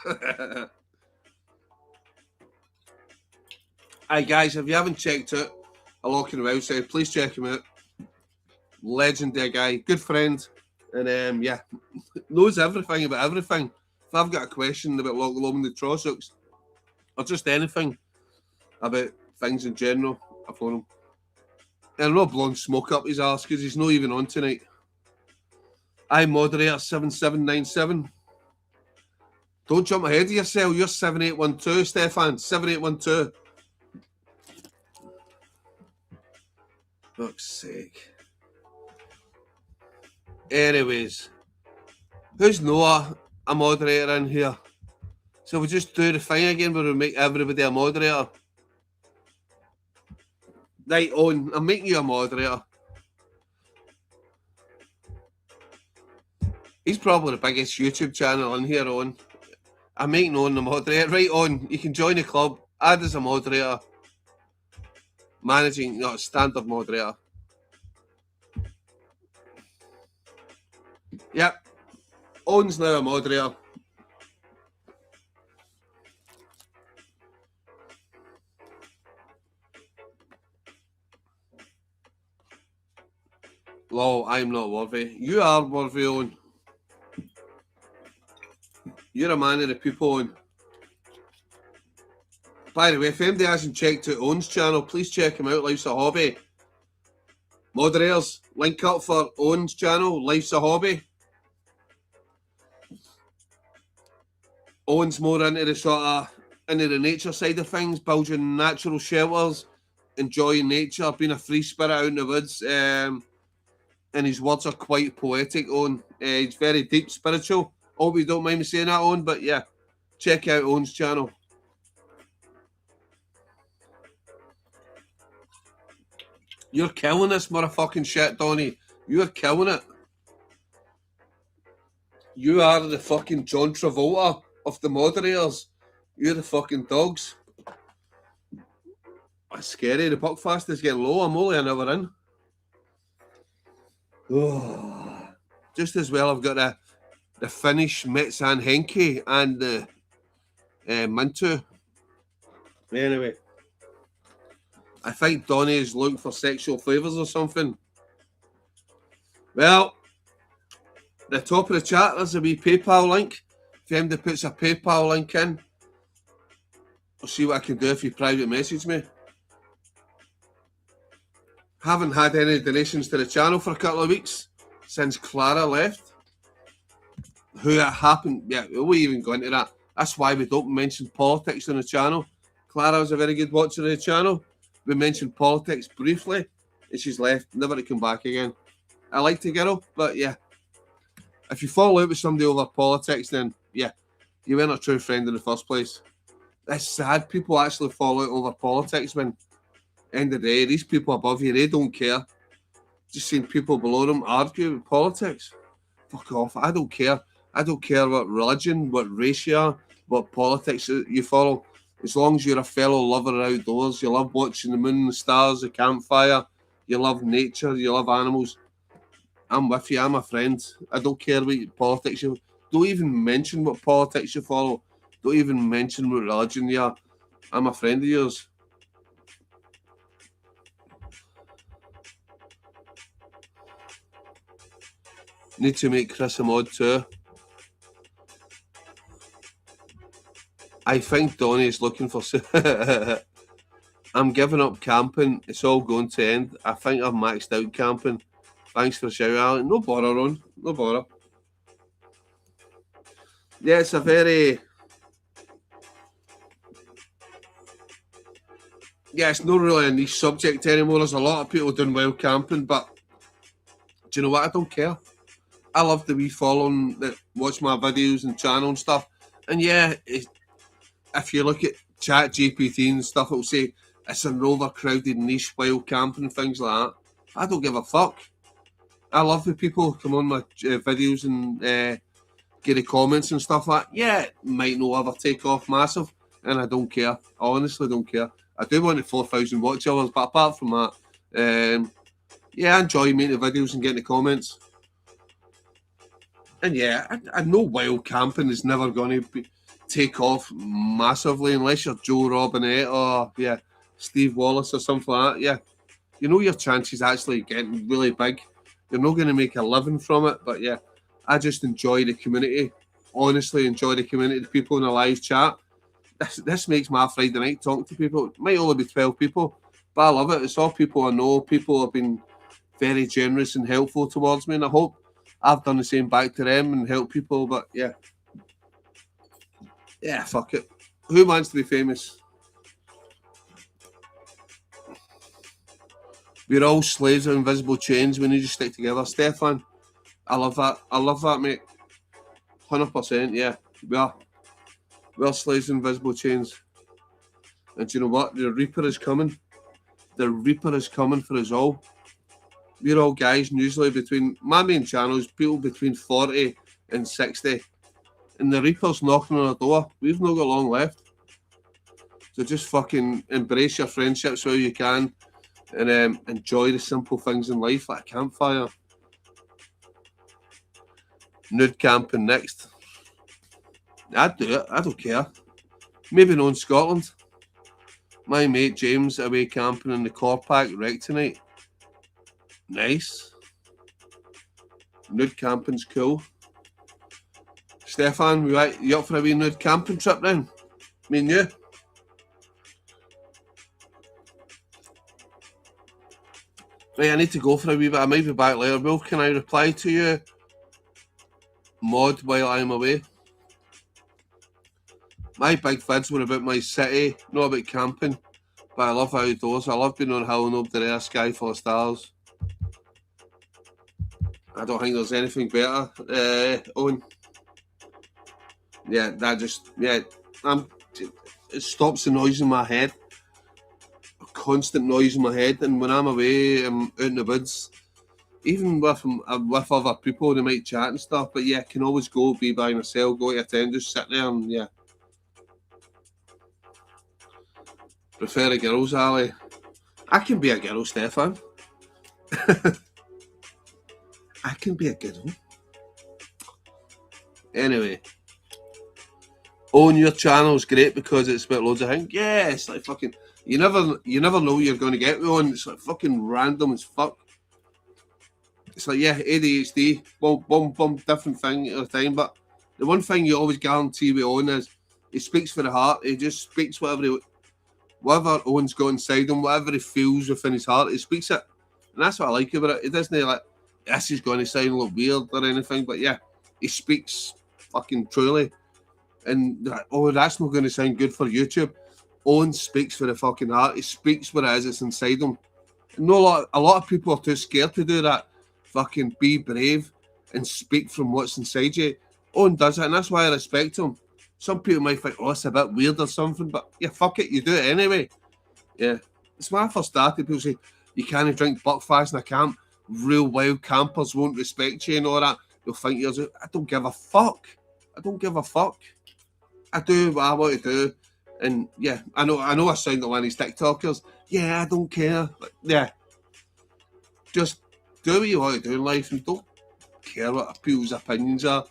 Hi guys, if you haven't checked out A Loch in the Wild Side, please check him out. Legendary guy, good friend, and knows everything about everything. If I've got a question about Loch Lomond and the Trossachs, or just anything about things in general, I phone him. And I'm not blowing smoke up his arse because he's not even on tonight. I'm moderator 7797. Don't jump ahead of yourself. You're 7812, Stefan. 7812. Fuck's sake. Anyways, who's Noah a moderator in here? So we just do the thing again where we make everybody a moderator. Right, on. I'm making you a moderator. He's probably the biggest YouTube channel in here, on. I'm making on the moderator. Right, on. You can join the club. Add as a moderator. Managing, not standard moderator. Yep. On's now a moderator. Lol, I'm not worthy. You are worthy, On. You're a man of the people, On. By the way, if anybody hasn't checked out On's channel, please check him out. Life's a Hobby. Moderators, link up for On's channel. Life's a Hobby. Owen's more into the nature side of things, building natural shelters, enjoying nature, being a free spirit out in the woods. And his words are quite poetic, Owen. He's very deep spiritual. Hope you don't mind me saying that, Owen, but yeah, check out Owen's channel. You're killing this motherfucking shit, Donny. You're killing it. You are the fucking John Travolta of the moderators. You're the fucking dogs. That's scary. The Buckfast is getting low. I'm only an hour in. Oh. Just as well I've got the Finnish Metsan Henke and the Mintu. Anyway, I think Donnie is looking for sexual favours or something. Well, the top of the chat, there's a wee PayPal link. If anybody puts a PayPal link in, I'll see what I can do if you private message me. Haven't had any donations to the channel for a couple of weeks since Clara left. Who it happened, yeah, we won't even go into that. That's why we don't mention politics on the channel. Clara was a very good watcher of the channel. We mentioned politics briefly, and she's left, never to come back again. I like the girl, but yeah. If you fall out with somebody over politics, then yeah, you weren't a true friend in the first place. It's sad people actually fall out over politics when, end of the day, these people above you, they don't care. Just seeing people below them argue with politics. Fuck off. I don't care. I don't care what religion, what race you are, what politics you follow. As long as you're a fellow lover outdoors, you love watching the moon, the stars, the campfire, you love nature, you love animals, I'm with you. I'm a friend. I don't care what politics you... Don't even mention what politics you follow. Don't even mention what religion you are. I'm a friend of yours. Need to make Chris a mod too. I think Donnie is looking for... I'm giving up camping. It's all going to end. I think I've maxed out camping. Thanks for the shout out. No bother, Ron. No bother. Yeah, it's a very... Yeah, it's not really a niche subject anymore. There's a lot of people doing wild camping, but do you know what? I don't care. I love the wee following that watch my videos and channel and stuff. And yeah, if you look at Chat GPT and stuff, it'll say it's an overcrowded niche wild camping and things like that. I don't give a fuck. I love the people come on my videos and get the comments and stuff like that. Yeah, it might not ever take off massive, and I don't care. I honestly don't care. I do want the 4,000 watch hours, but apart from that, yeah, I enjoy making the videos and getting the comments. And yeah, I know wild camping is never going to take off massively unless you're Joe Robinette or yeah, Steve Wallace or something like that. Yeah, you know your chances actually getting really big. You're not going to make a living from it, but yeah, I just enjoy the community. Honestly, enjoy the community, the people in the live chat. This makes my Friday night talking to people. It might only be 12 people, but I love it. It's all people I know. People have been very generous and helpful towards me, and I hope I've done the same back to them and helped people. But yeah, fuck it. Who wants to be famous? We're all slaves of invisible chains. We need to stick together. Stefan, I love that. I love that, mate. 100%, yeah. We're slaves of invisible chains. And do you know what? The Reaper is coming. The Reaper is coming for us all. We're all guys, usually between... My main channel is people between 40 and 60. And the Reaper's knocking on our door. We've not got long left. So just fucking embrace your friendships while you can. And enjoy the simple things in life, like a campfire. Nude camping next. I'd do it. I don't care. Maybe not in Scotland. My mate James away camping in the car park wreck tonight. Nice. Nude camping's cool. Stefan, you up for a wee nude camping trip then? Me and you? Right, I need to go for a wee bit. I might be back later. Will, can I reply to you? Mod while I'm away. My big vids were about my city, not about camping. But I love outdoors. I love being on a hill and up there, sky full of stars. I don't think there's anything better. Owen. Yeah, that just, yeah. It stops the noise in my head. A constant noise in my head. And when I'm away, I'm out in the woods. Even with other people, they might chat and stuff. But yeah, can always go be by myself, go to a tent, just sit there and yeah. Prefer a girls, Ali. I can be a girl, Stefan. I can be a girl. Anyway. Own your channel's great because it's about loads of things. Yeah, it's like fucking... You never know what you're going to get with one. It's like fucking random as fuck. It's like, yeah, ADHD, boom, different thing at a time. But the one thing you always guarantee with Owen is he speaks for the heart. He just speaks whatever Owen's got inside him, whatever he feels within his heart, he speaks it. And that's what I like about it. He doesn't like, this is going to sound look weird or anything, but yeah, he speaks fucking truly. And that's not going to sound good for YouTube. Owen speaks for the fucking heart. He speaks what it is, it's inside him. And a lot of people are too scared to do that. Fucking be brave and speak from what's inside you. Owen does it, and that's why I respect him. Some people might think, oh, it's a bit weird or something, but yeah, fuck it, you do it anyway. Yeah. It's when I first started, people say, you can't drink buckfast in a camp. Real wild campers won't respect you and all that. They'll think you're... I don't give a fuck. I don't give a fuck. I do what I want to do. And yeah, I know I sound like one of these TikTokers. Yeah, I don't care. But yeah. Just do what you want to do in life and don't care what people's opinions are.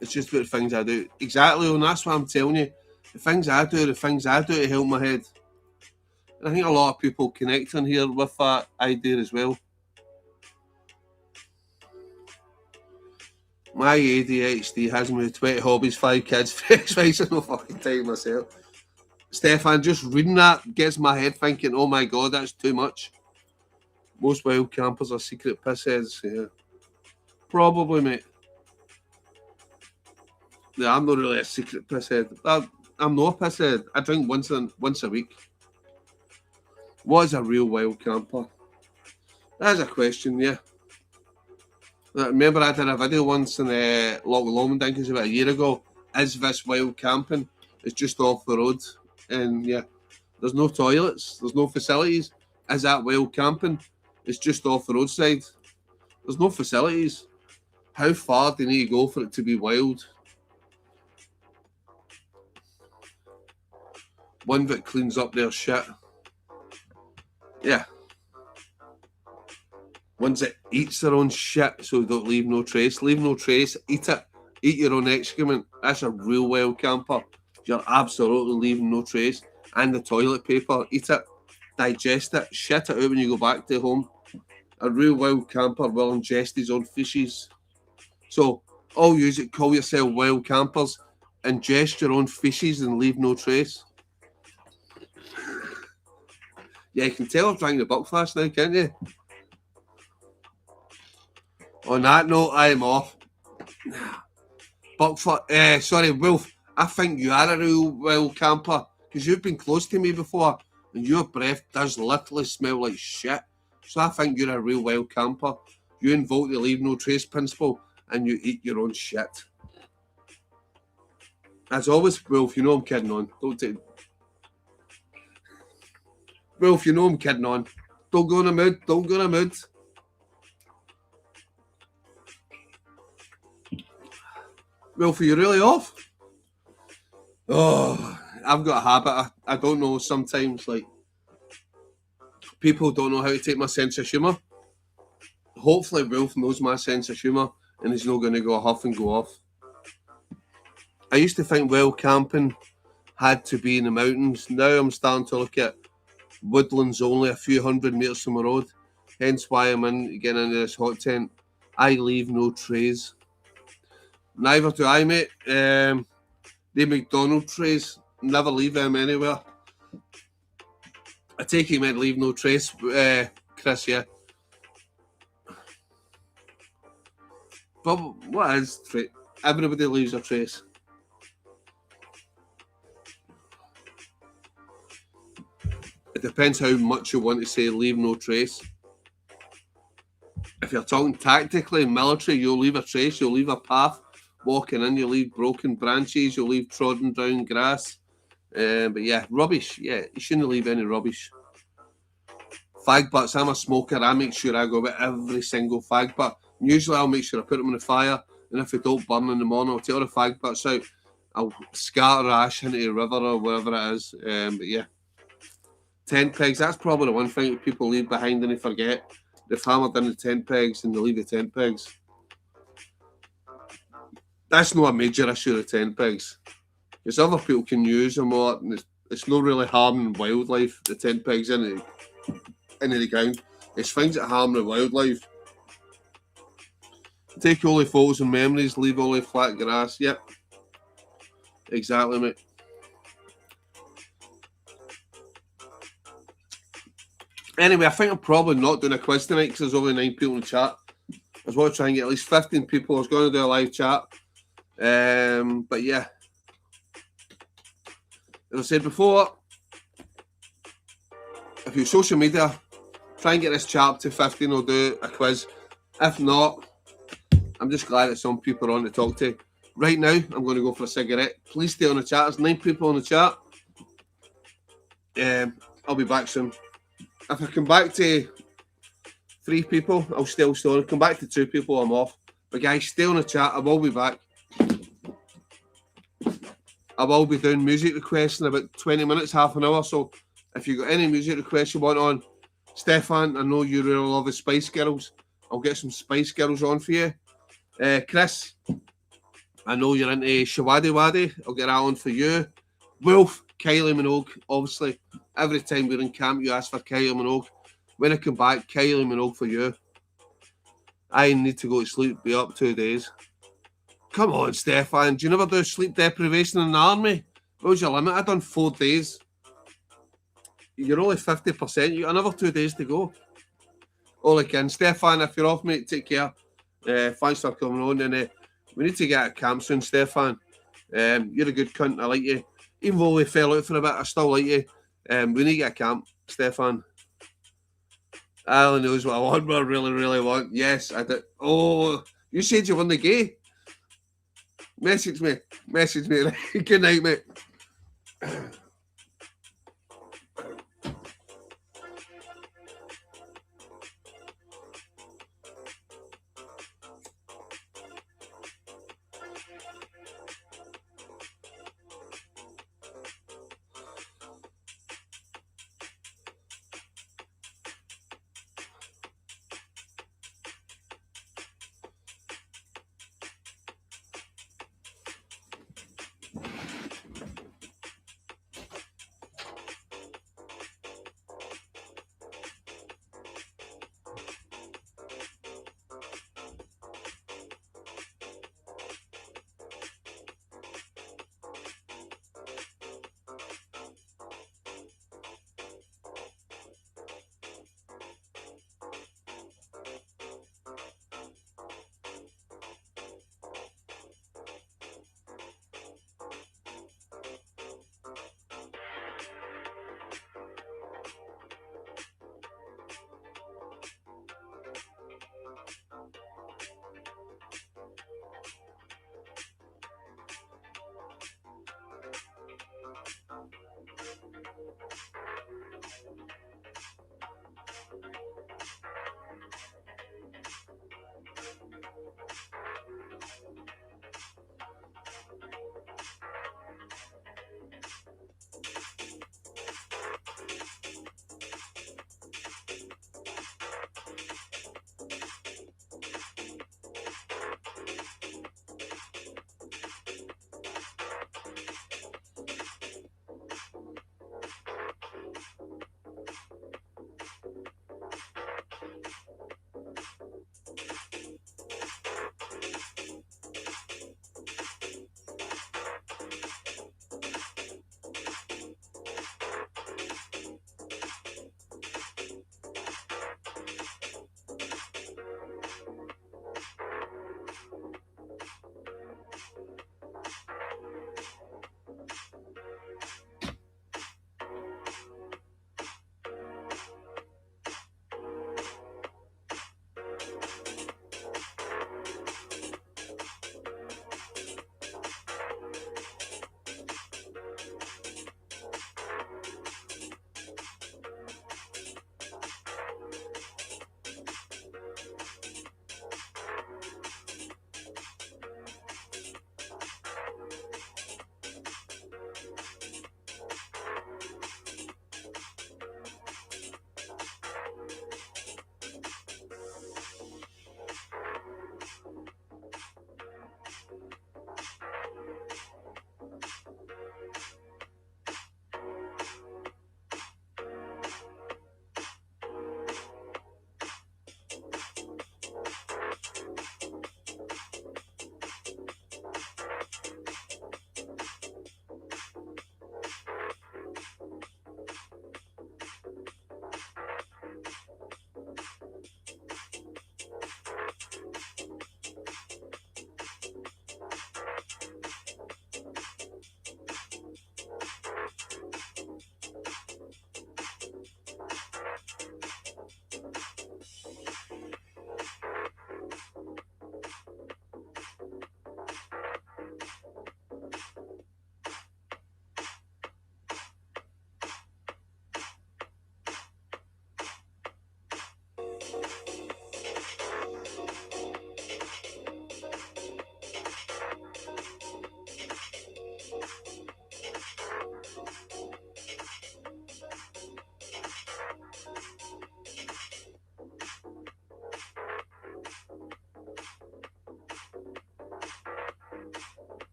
It's just about the things I do. Exactly, and that's what I'm telling you. The things I do to help my head. And I think a lot of people connect on here with that idea as well. My ADHD has me with 20 hobbies, 5 kids, 3 wives, and no fucking time myself. Stefan, just reading that gets my head thinking, oh my god, that's too much. Most wild campers are secret pissheads. Yeah. Probably, mate. Yeah, I'm not really a secret pisshead. I'm not a pisshead. I drink once a week. What is a real wild camper? That's a question, yeah. Remember I did a video once in Loch Lomond, I think it was about a year ago. Is this wild camping? It's just off the road. And yeah, there's no toilets, there's no facilities. Is that wild camping? It's just off the roadside. There's no facilities. How far do you need to go for it to be wild? One that cleans up their shit. Yeah. Ones that eats their own shit so they don't leave no trace. Leave no trace, eat it. Eat your own excrement. That's a real wild camper. You're absolutely leaving no trace. And the toilet paper, eat it. Digest it. Shit it out when you go back to home. A real wild camper will ingest his own fishes. So, all you call yourself wild campers. Ingest your own fishes and leave no trace. Yeah, you can tell I'm drinking the buckfast now, can't you? On that note, I am off. Sorry, Wolf, I think you are a real wild camper because you've been close to me before and your breath does literally smell like shit. So I think you're a real wild camper. You invoke the leave no trace principle and you eat your own shit. As always, Wolf, you know I'm kidding on. Don't take... Wolf, you know I'm kidding on. Don't go in a mood. Don't go in a mood. Wolf, are you really off? Oh, I've got a habit. I don't know, sometimes, like, people don't know how to take my sense of humour. Hopefully Wolf knows my sense of humour and he's not going to go huff and go off. I used to think wild camping had to be in the mountains. Now I'm starting to look at woodlands only a few hundred metres from the road. Hence why I'm getting into this hot tent. I leave no trays. Neither do I, mate. The McDonald's trays, never leave them anywhere. I take you meant leave no trace, Chris, yeah. But what is trace? Everybody leaves a trace. It depends how much you want to say leave no trace. If you're talking tactically, military, you'll leave a trace, you'll leave a path. Walking in, you'll leave broken branches, you'll leave trodden down grass. But yeah, rubbish. Yeah, you shouldn't leave any rubbish. Fag butts, I'm a smoker. I make sure I go with every single fag butt. Usually I'll make sure I put them in the fire. And if they don't burn in the morning, I'll take all the fag butts out. I'll scatter ash into the river or wherever it is. But yeah, tent pegs. That's probably the one thing that people leave behind and they forget. They've hammered in the tent pegs and they leave the tent pegs. That's not a major issue, the tent pegs. Because other people can use them a lot, and it's not really harming wildlife, the tent pegs into the ground. It's things that harm the wildlife. Take all the photos and memories, leave all the flat grass. Yep. Exactly, mate. Anyway, I think I'm probably not doing a quiz tonight because there's only 9 people in the chat. I was going to try and get at least 15 people. I was going to do a live chat. But yeah. As I said before, if you're social media, try and get this chat up to 15. I'll do a quiz. If not, I'm just glad that some people are on to talk to. Right now, I'm going to go for a cigarette. Please stay on the chat. There's 9 people on the chat. I'll be back soon. If I come back to 3 people, I'll still stay on. Come back to 2 people, I'm off. But guys, stay on the chat. I will be back. I will be doing music requests in about 20 minutes, half an hour. So if you've got any music requests you want on, Stefan, I know you really love the Spice Girls. I'll get some Spice Girls on for you. Chris, I know you're into Shawady Wadi. I'll get that on for you. Wolf, Kylie Minogue. Obviously, every time we're in camp, you ask for Kylie Minogue. When I come back, Kylie Minogue for you. I need to go to sleep, be up 2 days. Come on, Stefan. Do you never do sleep deprivation in the army? What was your limit? I done 4 days. You're only 50%. You got another 2 days to go. All again, Stefan, if you're off, mate, take care. Thanks for coming on. And we need to get at camp soon, Stefan. You're a good cunt. I like you. Even though we fell out for a bit, I still like you. We need to get a camp, Stefan. Alan knows what I want, what I really, really want. Yes, I did. Oh, you said you won the gay. Message me. Good night, mate.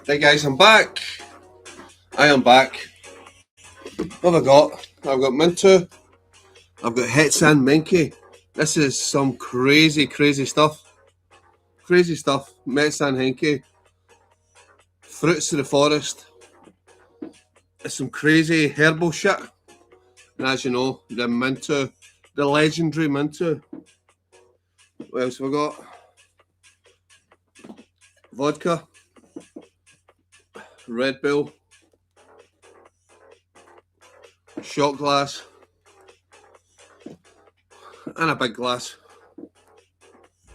Hey guys, I'm back. I am back. What have I got? I've got Mintu. I've got Hetsan Menke. This is some crazy stuff. Crazy stuff. Metsan Henke. Fruits of the forest. It's some crazy herbal shit. And as you know, the Mintu, the legendary Mintu. What else have I got? Vodka. Red Bull. Shot glass. And a big glass.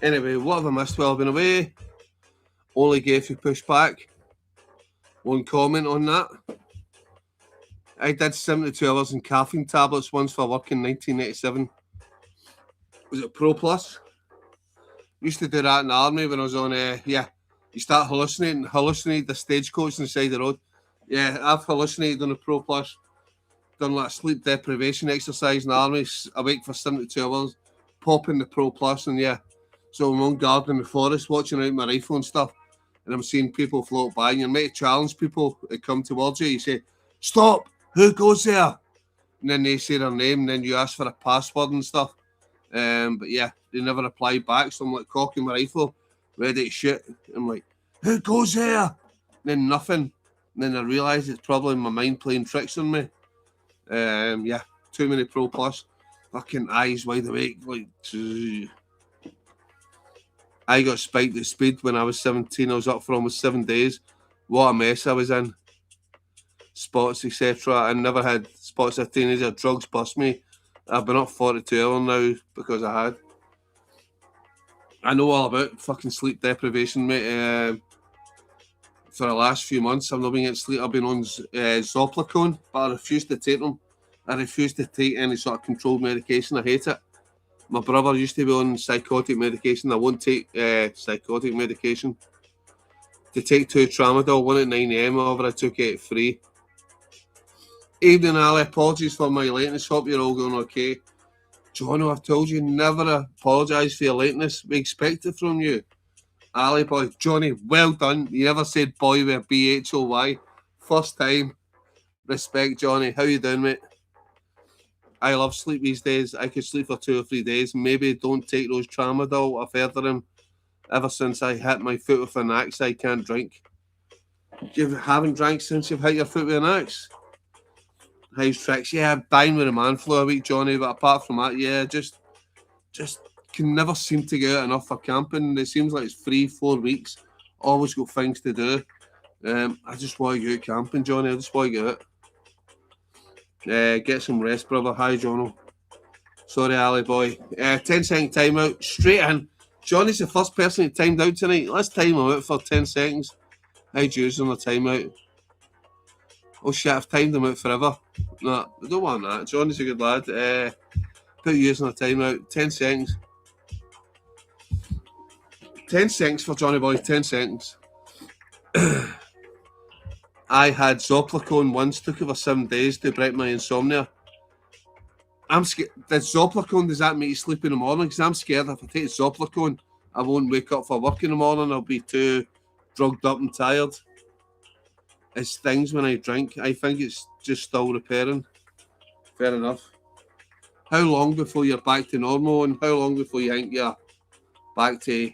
Anyway, what have I missed while I've been away? Only gay if you push back. One comment on that. I did 72 hours in caffeine tablets once for work in 1987. Was it Pro Plus? Used to do that in the army when I was on, you start hallucinate the stagecoach on the side of the road. Yeah, I've hallucinated on the Pro Plus. Done like sleep deprivation exercise in the army, awake for 72 hours, popping the Pro Plus, and yeah. So I'm on guard in the forest, watching out my rifle and stuff, and I'm seeing people float by, and you might challenge people that come towards you. You say, "Stop! Who goes there?" And then they say their name, and then you ask for a password and stuff. But yeah, they never reply back, so I'm like cocking my rifle, ready to shoot. I'm like, "Who goes there?" And then nothing. And then I realise it's probably my mind playing tricks on me. Yeah, too many Pro Plus. Fucking eyes wide awake. Like, I got spiked at speed when I was 17. I was up for almost 7 days. What a mess I was in. spots, etc. I never had spots as a teenager. Drugs bust me. I've been up 42 hours now because I had. I know all about fucking sleep deprivation, mate. For the last few months, I've not been getting sleep. I've been on Zoplicone, but I refuse to take them. I refuse to take any sort of controlled medication. I hate it. My brother used to be on psychotic medication. I won't take psychotic medication. To take 2 tramadol, 1 at 9 a.m. over, I took it at 3. Evening, Ali. Apologies for my lateness. Hope you're all going okay. Jono, I've told you, never apologise for your lateness. We expect it from you. Ali boy, Johnny, well done. You never said boy with a B-H-O-Y. First time. Respect, Johnny. How you doing, mate? I love sleep these days. I could sleep for 2 or 3 days. Maybe don't take those tramadol. I've heard of them. Ever since I hit my foot with an axe, I can't drink. You haven't drank since you've hit your foot with an axe? How's tricks? Yeah, I'm dying with a man flu a week, Johnny, but apart from that, yeah, just can never seem to get out enough for camping. It seems like it's 3-4 weeks. Always got things to do. I just want to go out camping, Johnny. I just want to get out. Get some rest, brother. Hi, Jono. Sorry, Ali boy. 10-second timeout. Straight in. Johnny's the first person that timed out tonight. Let's time him out for 10 seconds. How'd you use on the timeout? Oh shit, I've timed him out forever. No, I don't want that. Johnny's a good lad. Put you on a timeout. 10 seconds. 10 seconds for Johnny boy. 10 seconds. I had Zoplicone once. Took over 7 days to break my insomnia. I'm scared. Does Zoplicone, does that make you sleep in the morning? Because I'm scared if I take Zoplicone, I won't wake up for work in the morning. I'll be too drugged up and tired. It stings when I drink. I think it's just still repairing. Fair enough. How long before you're back to normal, and how long before you think you're back to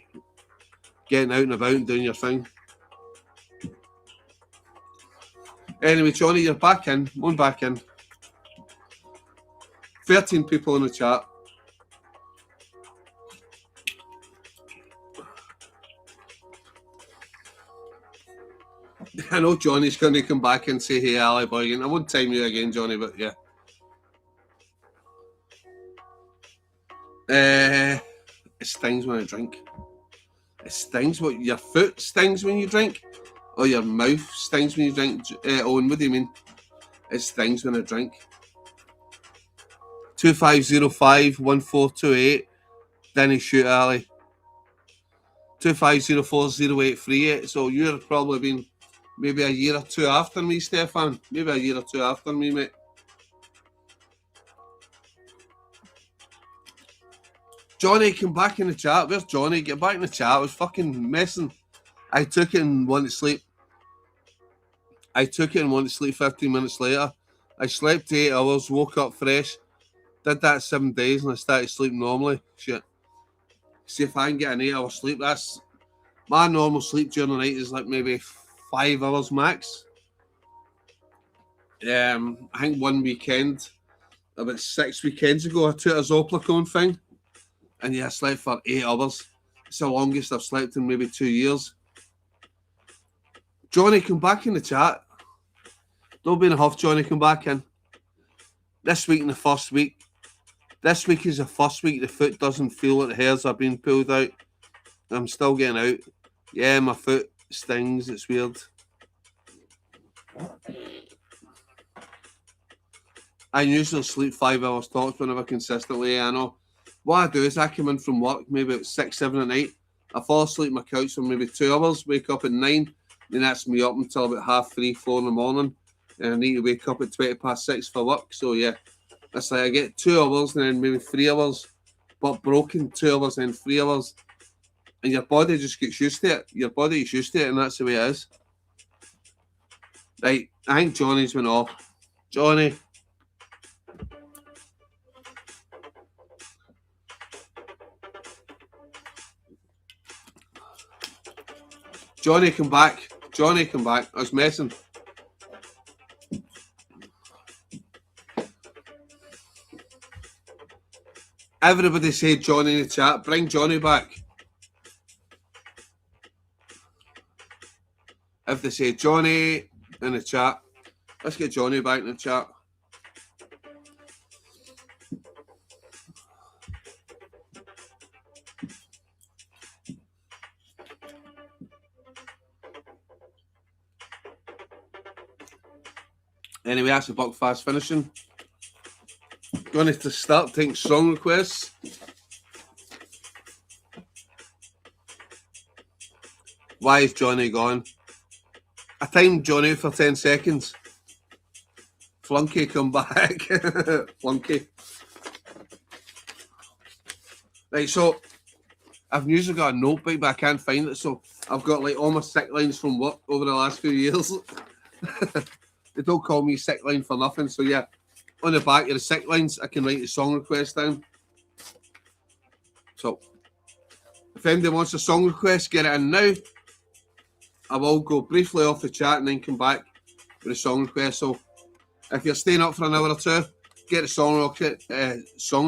getting out and about and doing your thing? Anyway, Johnny, you're back in. One back in. 13 people in the chat. I know Johnny's going to come back and say, hey, Ali boy, again. I won't time you again, Johnny, but yeah. It stings when I drink. It stings. What, your foot stings when you drink? Or your mouth stings when you drink? Owen, what do you mean? It stings when I drink. 2505-1428. Denny shoot Ali. 2504-0838. So you've probably been maybe a year or two after me, Stefan. Maybe a year or two after me, mate. Johnny, come back in the chat. Where's Johnny? Get back in the chat. I was fucking messing. I took it and went to sleep. 15 minutes later. I slept 8 hours, woke up fresh. Did that 7 days and I started sleeping normally. Shit. See if I can get an 8-hour sleep. That's my normal sleep during the night is like maybe 5 hours max. I think one weekend, about 6 weekends ago, I took a Zoplicone thing. And yeah, I slept for 8 hours. It's the longest I've slept in maybe 2 years. Johnny, come back in the chat. Don't be in a huff, Johnny, come back in. This week in the first week. This week is the first week the foot doesn't feel like the hairs are being pulled out. I'm still getting out. Yeah, my foot stings. It's weird. I usually sleep 5 hours tops whenever consistently. I know. What I do is I come in from work maybe at 6, 7 at night. I fall asleep on my couch for maybe 2 hours, wake up at 9, then that's me up until about 3:30, 4 in the morning. And I need to wake up at 6:20 for work. So yeah, it's like I get 2 hours and then maybe 3 hours, but broken 2 hours and 3 hours. And your body just gets used to it. Your body gets used to it, and that's the way it is. Right, I think Johnny's went off. Johnny. Johnny, come back. Johnny, come back. I was messing. Everybody say Johnny in the chat. Bring Johnny back. If they say Johnny in the chat, Let's get Johnny back in the chat. Anyway, that's the Buckfast finishing. Going to start taking song requests. Why is Johnny gone? I timed Johnny for 10 seconds. Flunky, come back. Flunky. Right, so I've usually got a notebook, but I can't find it. So I've got like all my sick lines from work over the last few years. They don't call me sick line for nothing. So yeah, on the back of the sick lines, I can write the song request down. So if anybody wants a song request, get it in now. I will go briefly off the chat and then come back with a song request. So if you're staying up for an hour or two, get a song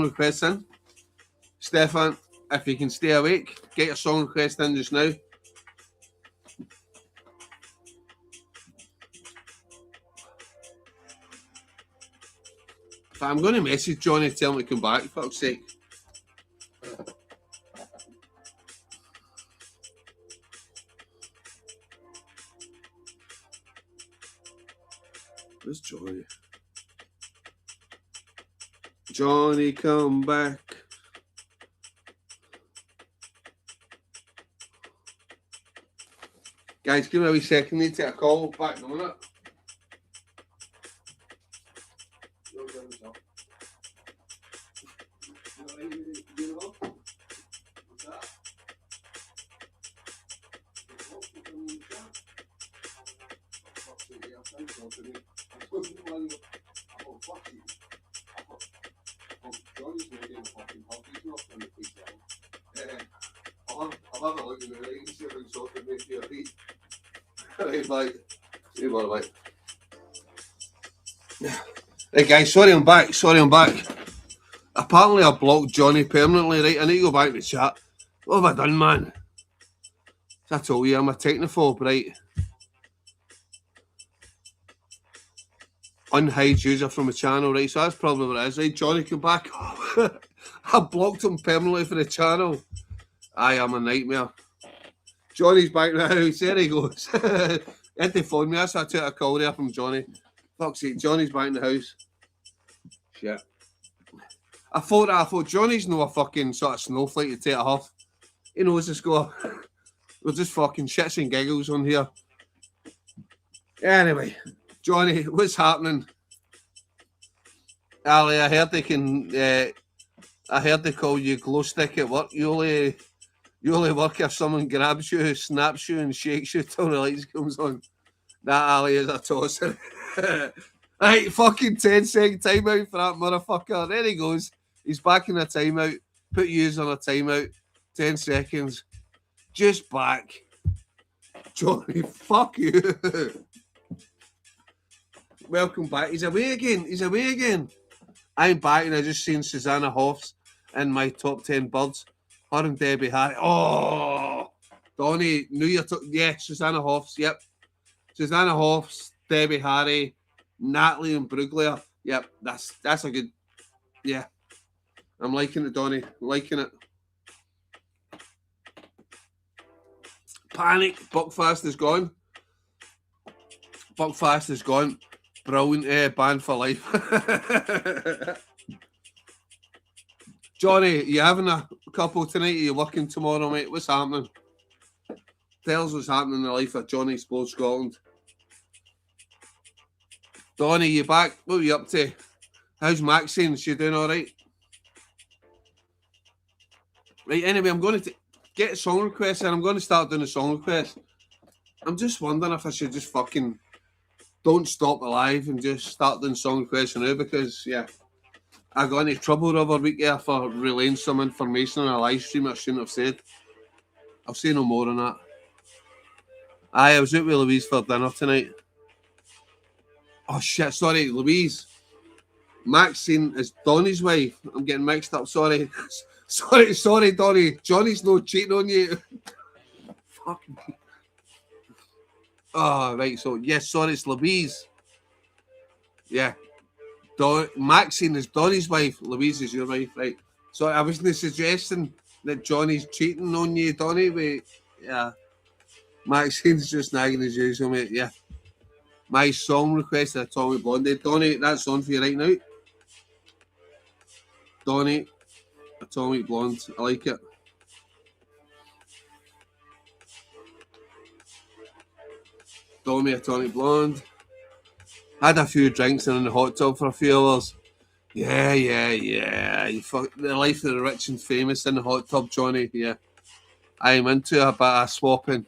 request in. Stefan, if you can stay awake, get your song request in just now. But I'm going to message Johnny, tell him to come back, for fuck's sake. Where's Johnny? Johnny, come back. Guys, give me a wee second. Need to take a call. Back in a minute. I'll have a look in the right, see if I can sort it, make you a beat. Right, Right, guys, sorry I'm back. Apparently I blocked Johnny permanently, right? I need to go back to the chat. What have I done, man? I told you, I'm a technophobe, right? Unhide user from the channel, right? So that's probably what it is, right? Johnny, come back. I blocked him permanently for the channel. I am a nightmare. Johnny's back now. There he goes. He had to phone me. That's why I took a call there from Johnny. Fuck's sake, Johnny's back in the house. Shit. I thought Johnny's no a fucking sort of snowflake to take it off. He knows the score. We're just fucking shits and giggles on here. Anyway, Johnny, what's happening? Ali, I heard they call you glow stick at work. You only work if someone grabs you, snaps you, and shakes you till the lights comes on. That Ali is a tosser. Right, fucking 10-second timeout for that motherfucker. There he goes. He's back in a timeout. Put yous on a timeout. 10 seconds. Just back. Johnny, fuck you. Welcome back. He's away again. I'm back and I just seen Susanna Hoffs in my top 10 birds. Her and Debbie Harry. Oh, Donnie, knew you took. Yeah, Susanna Hoffs. Yep. Susanna Hoffs, Debbie Harry, Natalie and Bruglia. Yep, that's a good. Yeah, I'm liking it, Donnie. I'm liking it. Panic. Buckfast is gone. Buckfast is gone. Brilliant. Ban for life. Johnny, you having a couple tonight? Are you working tomorrow, mate? What's happening? Tell us what's happening in the life of Johnny Sports Scotland. Donnie, you back? What are you up to? How's Maxine? She doing all right? Right, anyway, I'm going to get a song request and I'm going to start doing a song request. I'm just wondering if I should just fucking don't stop the live and just start doing song requests now because, yeah, I got into trouble the other week there for relaying some information on a live stream I shouldn't have said. I'll say no more on that. I was out with Louise for dinner tonight. Oh shit, sorry, Louise. Maxine is Donnie's wife. I'm getting mixed up, sorry. sorry, Donnie. Johnny's no cheating on you. Fuck me. Oh, right, so yes, sorry, it's Louise. Yeah. Maxine is Donnie's wife. Louise is your wife, right? So I wasn't suggesting that Johnny's cheating on you, Donnie. Wait, yeah. Maxine's just nagging as usual, mate. Yeah. My song request is Atomic Blonde. Donnie, that's on for you right now. Donnie, Atomic Blonde. I like it. Donnie, Atomic Blonde. Had a few drinks and in the hot tub for a few hours. Yeah. You fuck the life of the rich and famous in the hot tub, Johnny. Yeah. I'm into a bit of swapping.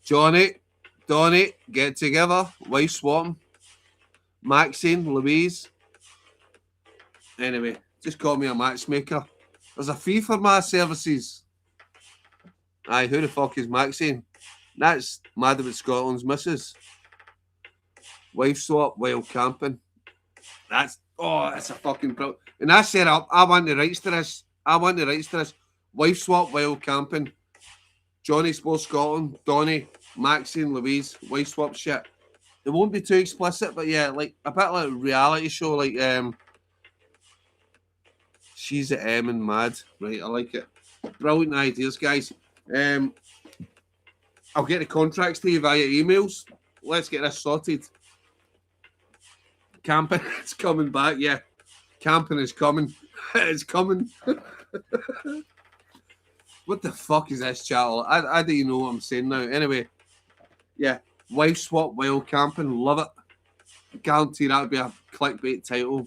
Johnny, Donnie, get together. Wife swap. Maxine, Louise. Anyway, just call me a matchmaker. There's a fee for my services. Aye, who the fuck is Maxine? That's Madam at Scotland's missus. Wife swap while camping. That's a fucking pro. And I set up. I want the rights to this. Wife swap while camping. Johnny Sports Scotland, Donnie, Maxine, Louise, wife swap shit. It won't be too explicit, but yeah, like a bit like a reality show, like She's at M and Mad. Right, I like it. Brilliant ideas, guys. I'll get the contracts to you via emails. Let's get this sorted. Camping is coming back, yeah. Camping is coming. It's coming. What the fuck is this, chattel? I don't even know what I'm saying now. Anyway, yeah. Wife swap while camping. Love it. Guarantee that'll be a clickbait title.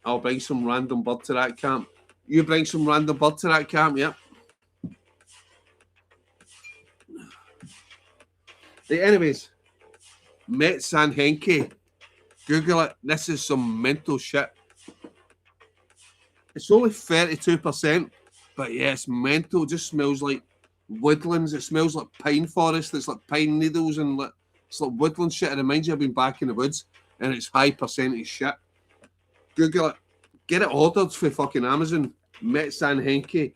I'll bring some random bird to that camp. You bring some random bird to that camp, yeah. Anyways, Met San Henke. Google it. This is some mental shit. It's only 32%, but yeah, it's mental. It just smells like woodlands. It smells like pine forest. It's like pine needles and like it's like woodland shit. It reminds you of being back in the woods, and it's high percentage shit. Google it. Get it ordered for fucking Amazon. Met San Henke.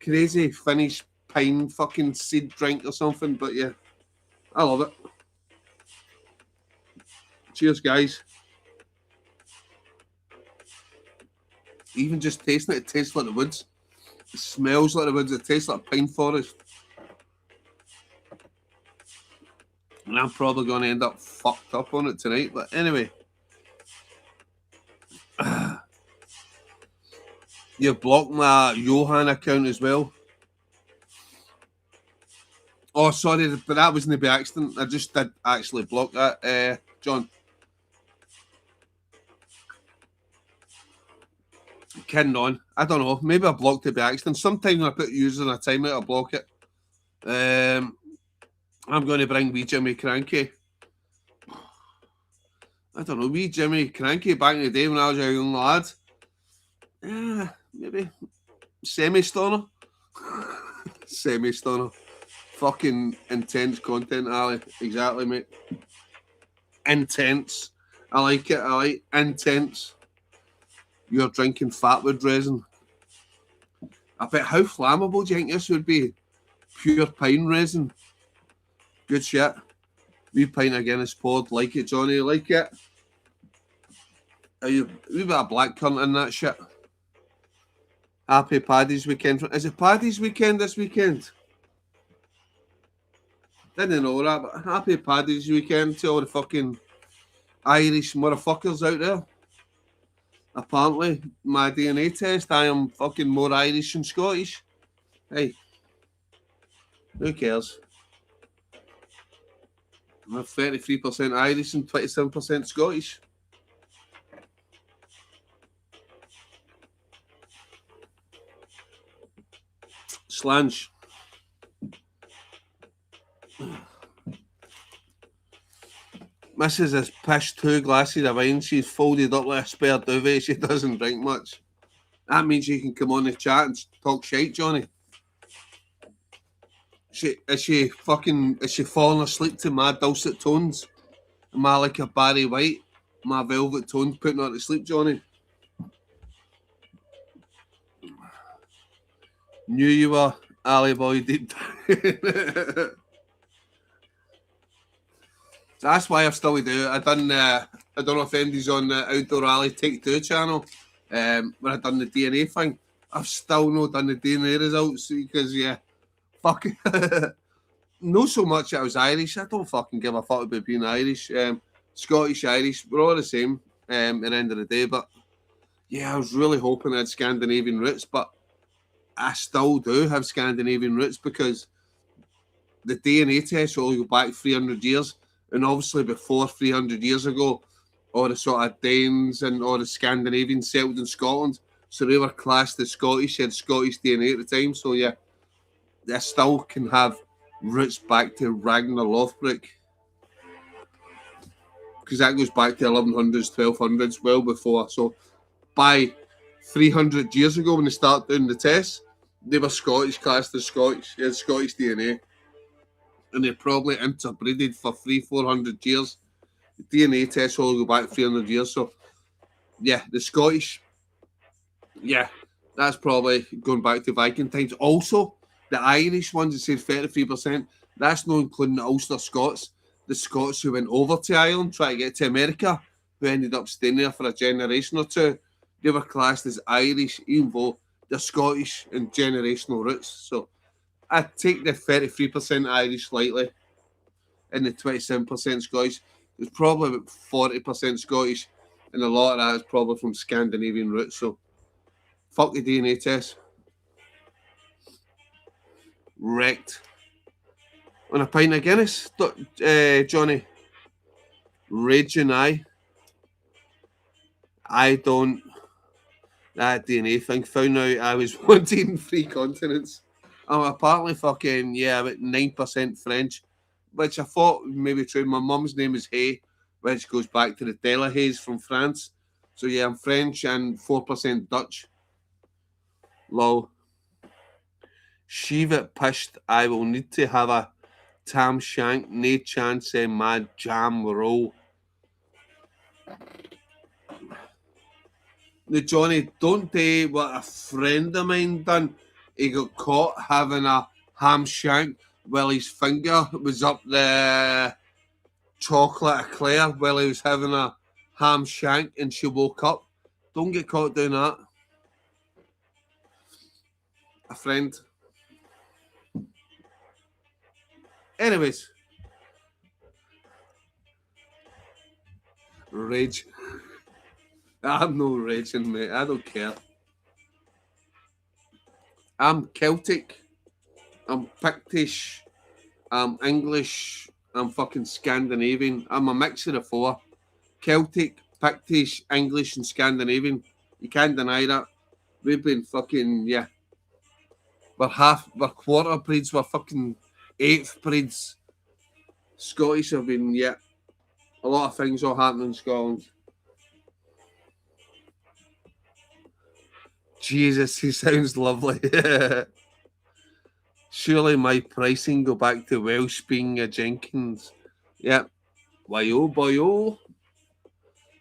Crazy Finnish pine fucking seed drink or something. But yeah, I love it. Cheers, guys. Even just tasting it, it tastes like the woods. It smells like the woods. It tastes like pine forest. And I'm probably going to end up fucked up on it tonight. But anyway. You've blocked my Johan account as well. Oh, sorry, but that wasn't by accident. I just did actually block that, John. Kidding on. I don't know. Maybe I blocked it by accident. Sometimes when I put users in a timeout, I block it. I'm going to bring wee Jimmy Cranky. I don't know. Wee Jimmy Cranky back in the day when I was a young lad. Yeah, maybe semi-stoner. Semi-stoner. Fucking intense content, Ali. Exactly, mate. Intense. I like it. I like intense. You're drinking fatwood resin. I bet how flammable do you think this would be? Pure pine resin. Good shit. Wee pint of Guinness poured. Like it, Johnny. Like it. Are you a wee bit of black cunt in that shit? Happy Paddy's weekend. Is it Paddy's weekend this weekend? Didn't know that, but happy Paddy's weekend to all the fucking Irish motherfuckers out there. Apparently, my DNA test, I am fucking more Irish than Scottish. Hey, who cares? I'm 33% Irish and 27% Scottish. Slange. Mrs. has pished 2 glasses of wine. She's folded up like a spare duvet. She doesn't drink much. That means you can come on the chat and talk shite, Johnny. Is she falling asleep to my dulcet tones? Am I like a Barry White? My velvet tones putting her to sleep, Johnny? Knew you were, Ali boy, deep down. That's why I still do it. I done. I don't know if anybody's on the Outdoor Rally Take Two channel. When I done the DNA thing, I've still not done the DNA results because fuck. Not so much that I was Irish. I don't fucking give a fuck about being Irish. Scottish, Irish, we're all the same. At the end of the day, but yeah, I was really hoping I had Scandinavian roots, but I still do have Scandinavian roots because the DNA test will go back 300 years, and obviously before 300 years ago, all the sort of Danes and all the Scandinavians settled in Scotland, so they were classed as Scottish, had Scottish DNA at the time. So yeah, they still can have roots back to Ragnar Lothbrok, because that goes back to 1100s, 1200s, well before. So by 300 years ago, when they started doing the tests, they were Scottish, classed as Scottish, they had Scottish DNA. And they probably interbreeded for 300-400 years. The DNA tests all go back 300 years. So, yeah, the Scottish, yeah, that's probably going back to Viking times. Also, the Irish ones that said 33%, that's not including the Ulster Scots, the Scots who went over to Ireland, trying to get to America, who ended up staying there for a generation or two. They were classed as Irish, even though they're Scottish and generational roots. So, I take the 33% Irish slightly and the 27% Scottish. There's probably about 40% Scottish, and a lot of that is probably from Scandinavian roots. So, fuck the DNA test. Wrecked. On a pint of Guinness, Johnny. Raging I don't. That DNA thing. Found out I was wanting 3 continents. I'm apparently fucking, about 9% French, which I thought maybe true. My mum's name is Hay, which goes back to the Delahaye's from France. So yeah, I'm French and 4% Dutch. Lol. Sheave pished. I will need to have a tam shank. No chance mad jam roll. Now, Johnny, don't do what a friend of mine done. He got caught having a ham shank while his finger was up the chocolate eclair while he was having a ham shank, and she woke up. Don't get caught doing that. A friend. Anyways. Rage. I'm no raging, mate. I don't care. I'm Celtic. I'm Pictish. I'm English. I'm fucking Scandinavian. I'm a mix of the 4. Celtic, Pictish, English, and Scandinavian. You can't deny that. We've been fucking, we're quarter breeds, we're fucking 8th breeds. Scottish have been, a lot of things all happening in Scotland. Jesus, he sounds lovely. Surely my pricing go back to Welsh being a Jenkins. Yep. Why oh boy oh.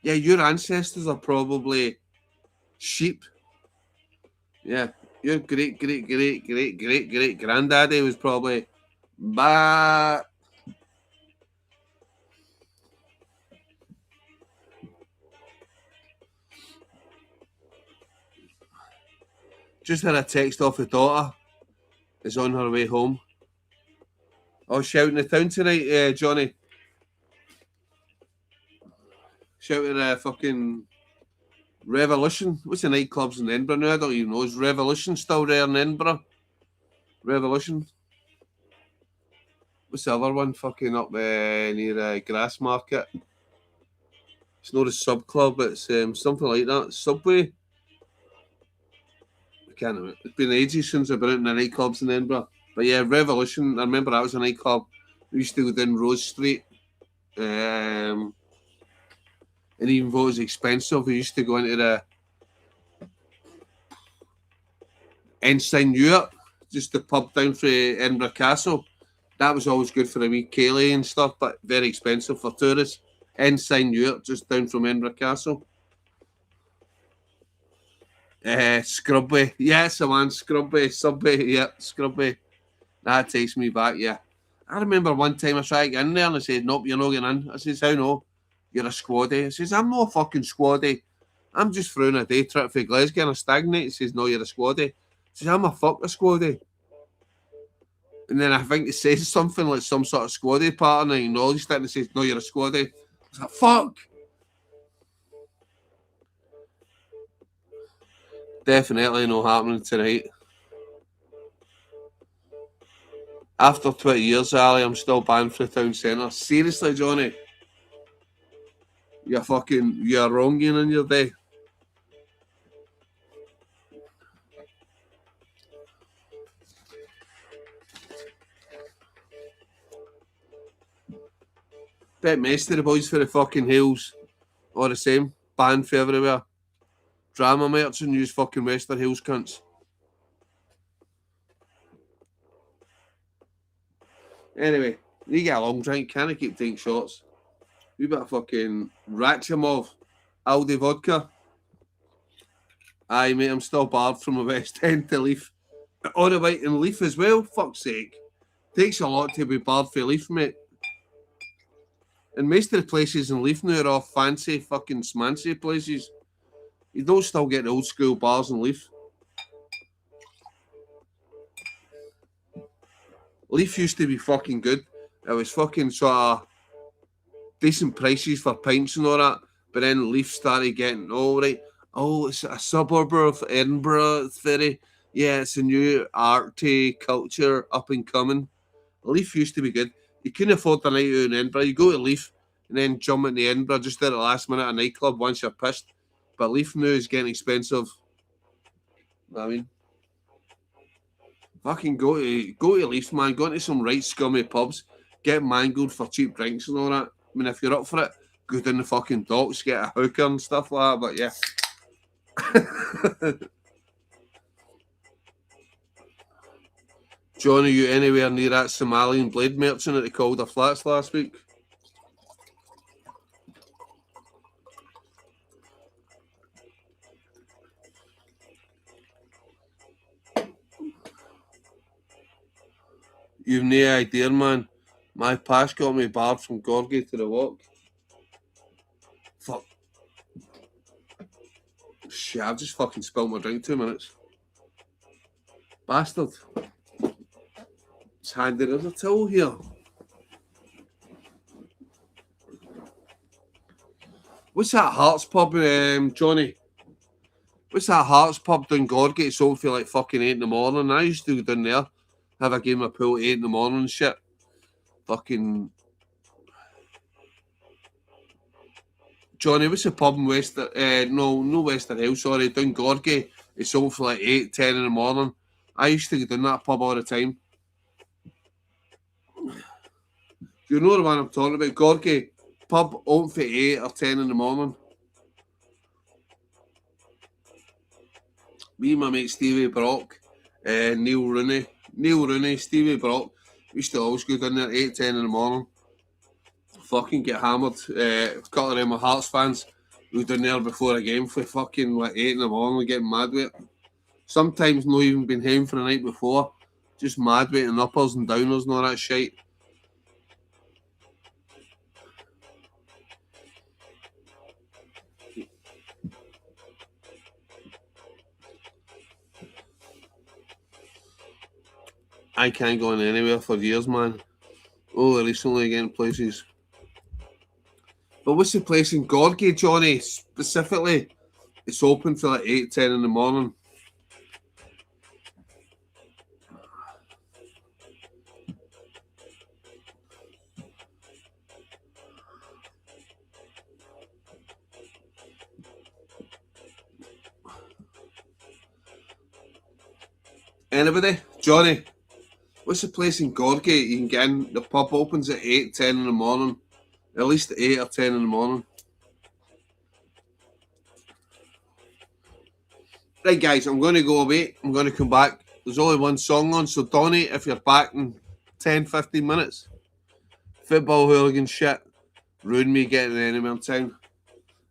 Yeah, your ancestors are probably sheep. Yeah. Your great granddaddy was probably bah. Just had a text off the daughter. Is on her way home. Oh, shouting the town tonight, Johnny. Shouting fucking Revolution. What's the nightclubs in Edinburgh now? I don't even know. Is Revolution still there in Edinburgh? Revolution. What's the other one? Fucking up near Grassmarket. It's not a sub club, it's something like that. Subway. I can't remember. It's been ages since I've been out in the nightclubs in Edinburgh. But yeah, Revolution. I remember that was a nightclub. We used to go down Rose Street. And even though it was expensive, we used to go into the Ensign Ewart, just the pub down for Edinburgh Castle. That was always good for a wee Cayley and stuff, but very expensive for tourists. Ensign Ewart, just down from Edinburgh Castle. Scrubway. Yes, I want Scrubway. Subway. Yeah, Scrubway. That takes me back, yeah. I remember one time I tried to get in there and I said, nope, you're not getting in. I says, how no? You're a squaddy. I says, I'm not a fucking squaddy. I'm just throwing a day trip for Glasgow and a stag night. He says, no, you're a squaddy. I says, I'm a fucking squaddy. And then I think it says something like some sort of squaddy pattern and I acknowledged it and it says, no, you're a squaddy. I was like, fuck. Definitely not happening tonight. After 20 years, Ali, I'm still banned for the town centre. Seriously, Johnny? You're wrong in your day. Bet most of the boys for the fucking hills are the same. Banned for everywhere. Drama merchant use fucking Western Hills cunts. Anyway, you get a long drink, can't I keep taking shots? You better fucking Ratchamov, Aldi vodka. Aye, mate, I'm still barred from the West End to Leaf. On the way in Leaf as well, fuck's sake. Takes a lot to be barred for Leaf, mate. And most of the places in Leaf now are all fancy fucking smancy places. You don't still get the old school bars in Leaf. Leaf used to be fucking good. It was fucking sort of decent prices for pints and all that. But then Leaf started getting, oh, right, oh, it's a suburb of Edinburgh. It's very, yeah, it's a new arty culture up and coming. Leaf used to be good. You couldn't afford the night out in Edinburgh. You go to Leaf and then jump into Edinburgh just at the last minute, a nightclub once you're pissed. But Leaf now is getting expensive. I mean, fucking go to Leaf, man. Go into some right scummy pubs. Get mangled for cheap drinks and all that. I mean, if you're up for it, go down the fucking docks, get a hooker and stuff like that. But yeah. John, are you anywhere near that Somalian blade merchant at the Calder Flats last week? You've no idea, man. My pass got me barred from Gorgie to the walk. Fuck. Shit, I've just fucking spilled my drink 2 minutes. Bastard. It's handy as a tool here. What's that Hearts pub, Johnny? What's that Hearts pub down Gorgie? It's open for like fucking 8 in the morning. I used to go down there, have a game of pool at 8 in the morning and shit. Fucking Johnny, what's the pub in Western? No Western Hill, sorry, down Gorgie. It's open for like 8, 10 in the morning. I used to go down that pub all the time. You know the one I'm talking about, Gorgie. Pub open for 8 or 10 in the morning. Me and my mate Stevie Brock, Neil Rooney, Stevie Brock, used to always go down there at 8, 10 in the morning. Fucking get hammered. A couple of them are Hearts fans who down there before a game for fucking like 8 in the morning getting mad with it. Sometimes not even been home for the night before. Just mad with it and uppers and downers and all that shit. I can't go in anywhere for years, man. Oh, recently getting places. But what's the place in Gorgie, Johnny, specifically? It's open for like 8, 10 in the morning. Anybody? Johnny, what's the place in Gorgie you can get in? The pub opens at 8, 10 in the morning. At least 8 or 10 in the morning. Right, guys, I'm going to go away. I'm going to come back. There's only one song on, so Donny, if you're back in 10, 15 minutes, football hooligan shit, ruined me getting anywhere in town.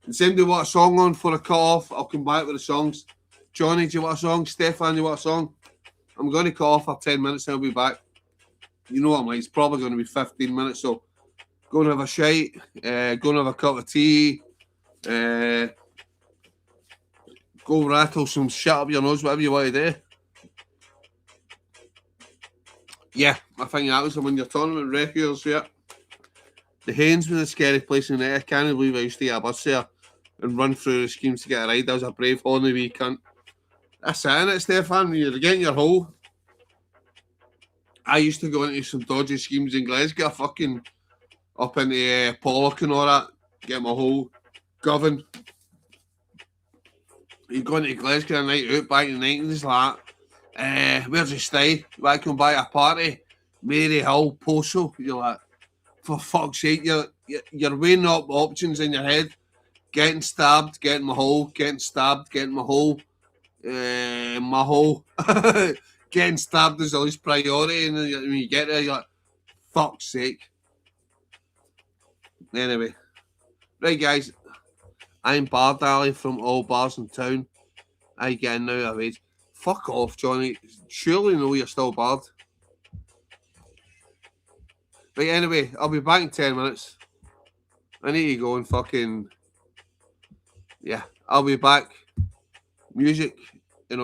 And same do what a song on for a cut off. I'll come back with the songs. Johnny, do you want a song? Stefan, do you want a song? I'm going to cut off for 10 minutes and I'll be back. You know what I'm like, it's probably going to be 15 minutes, so go and have a shite, go and have a cup of tea, go rattle some shit up your nose, whatever you want to do. Yeah, I think that was when you're tournament records, yeah. The Haines was a scary place in there. I can't believe I used to get a bus there and run through the schemes to get a ride. I was a brave, horny wee cunt. That's it, innit, Stefan? When you're getting your hole. I used to go into some dodgy schemes in Glasgow, fucking up into Pollock and all that, get my whole govern. You'd go into Glasgow a night out back in the 90s, like, where's you stay? You want to come by a party? Mary Hill, Poso. You're like, for fuck's sake, you're weighing up options in your head. Getting stabbed, getting my hole, getting stabbed, getting my hole, my hole. Getting stabbed is the least priority, and then when you get there, you're like, fuck's sake. Anyway, right, guys, I'm Bar Dally from all bars in town. I get in now of age. Fuck off, Johnny. Surely know you're still barred. Right, anyway, I'll be back in 10 minutes. I need to go and fucking... Yeah, I'll be back. Music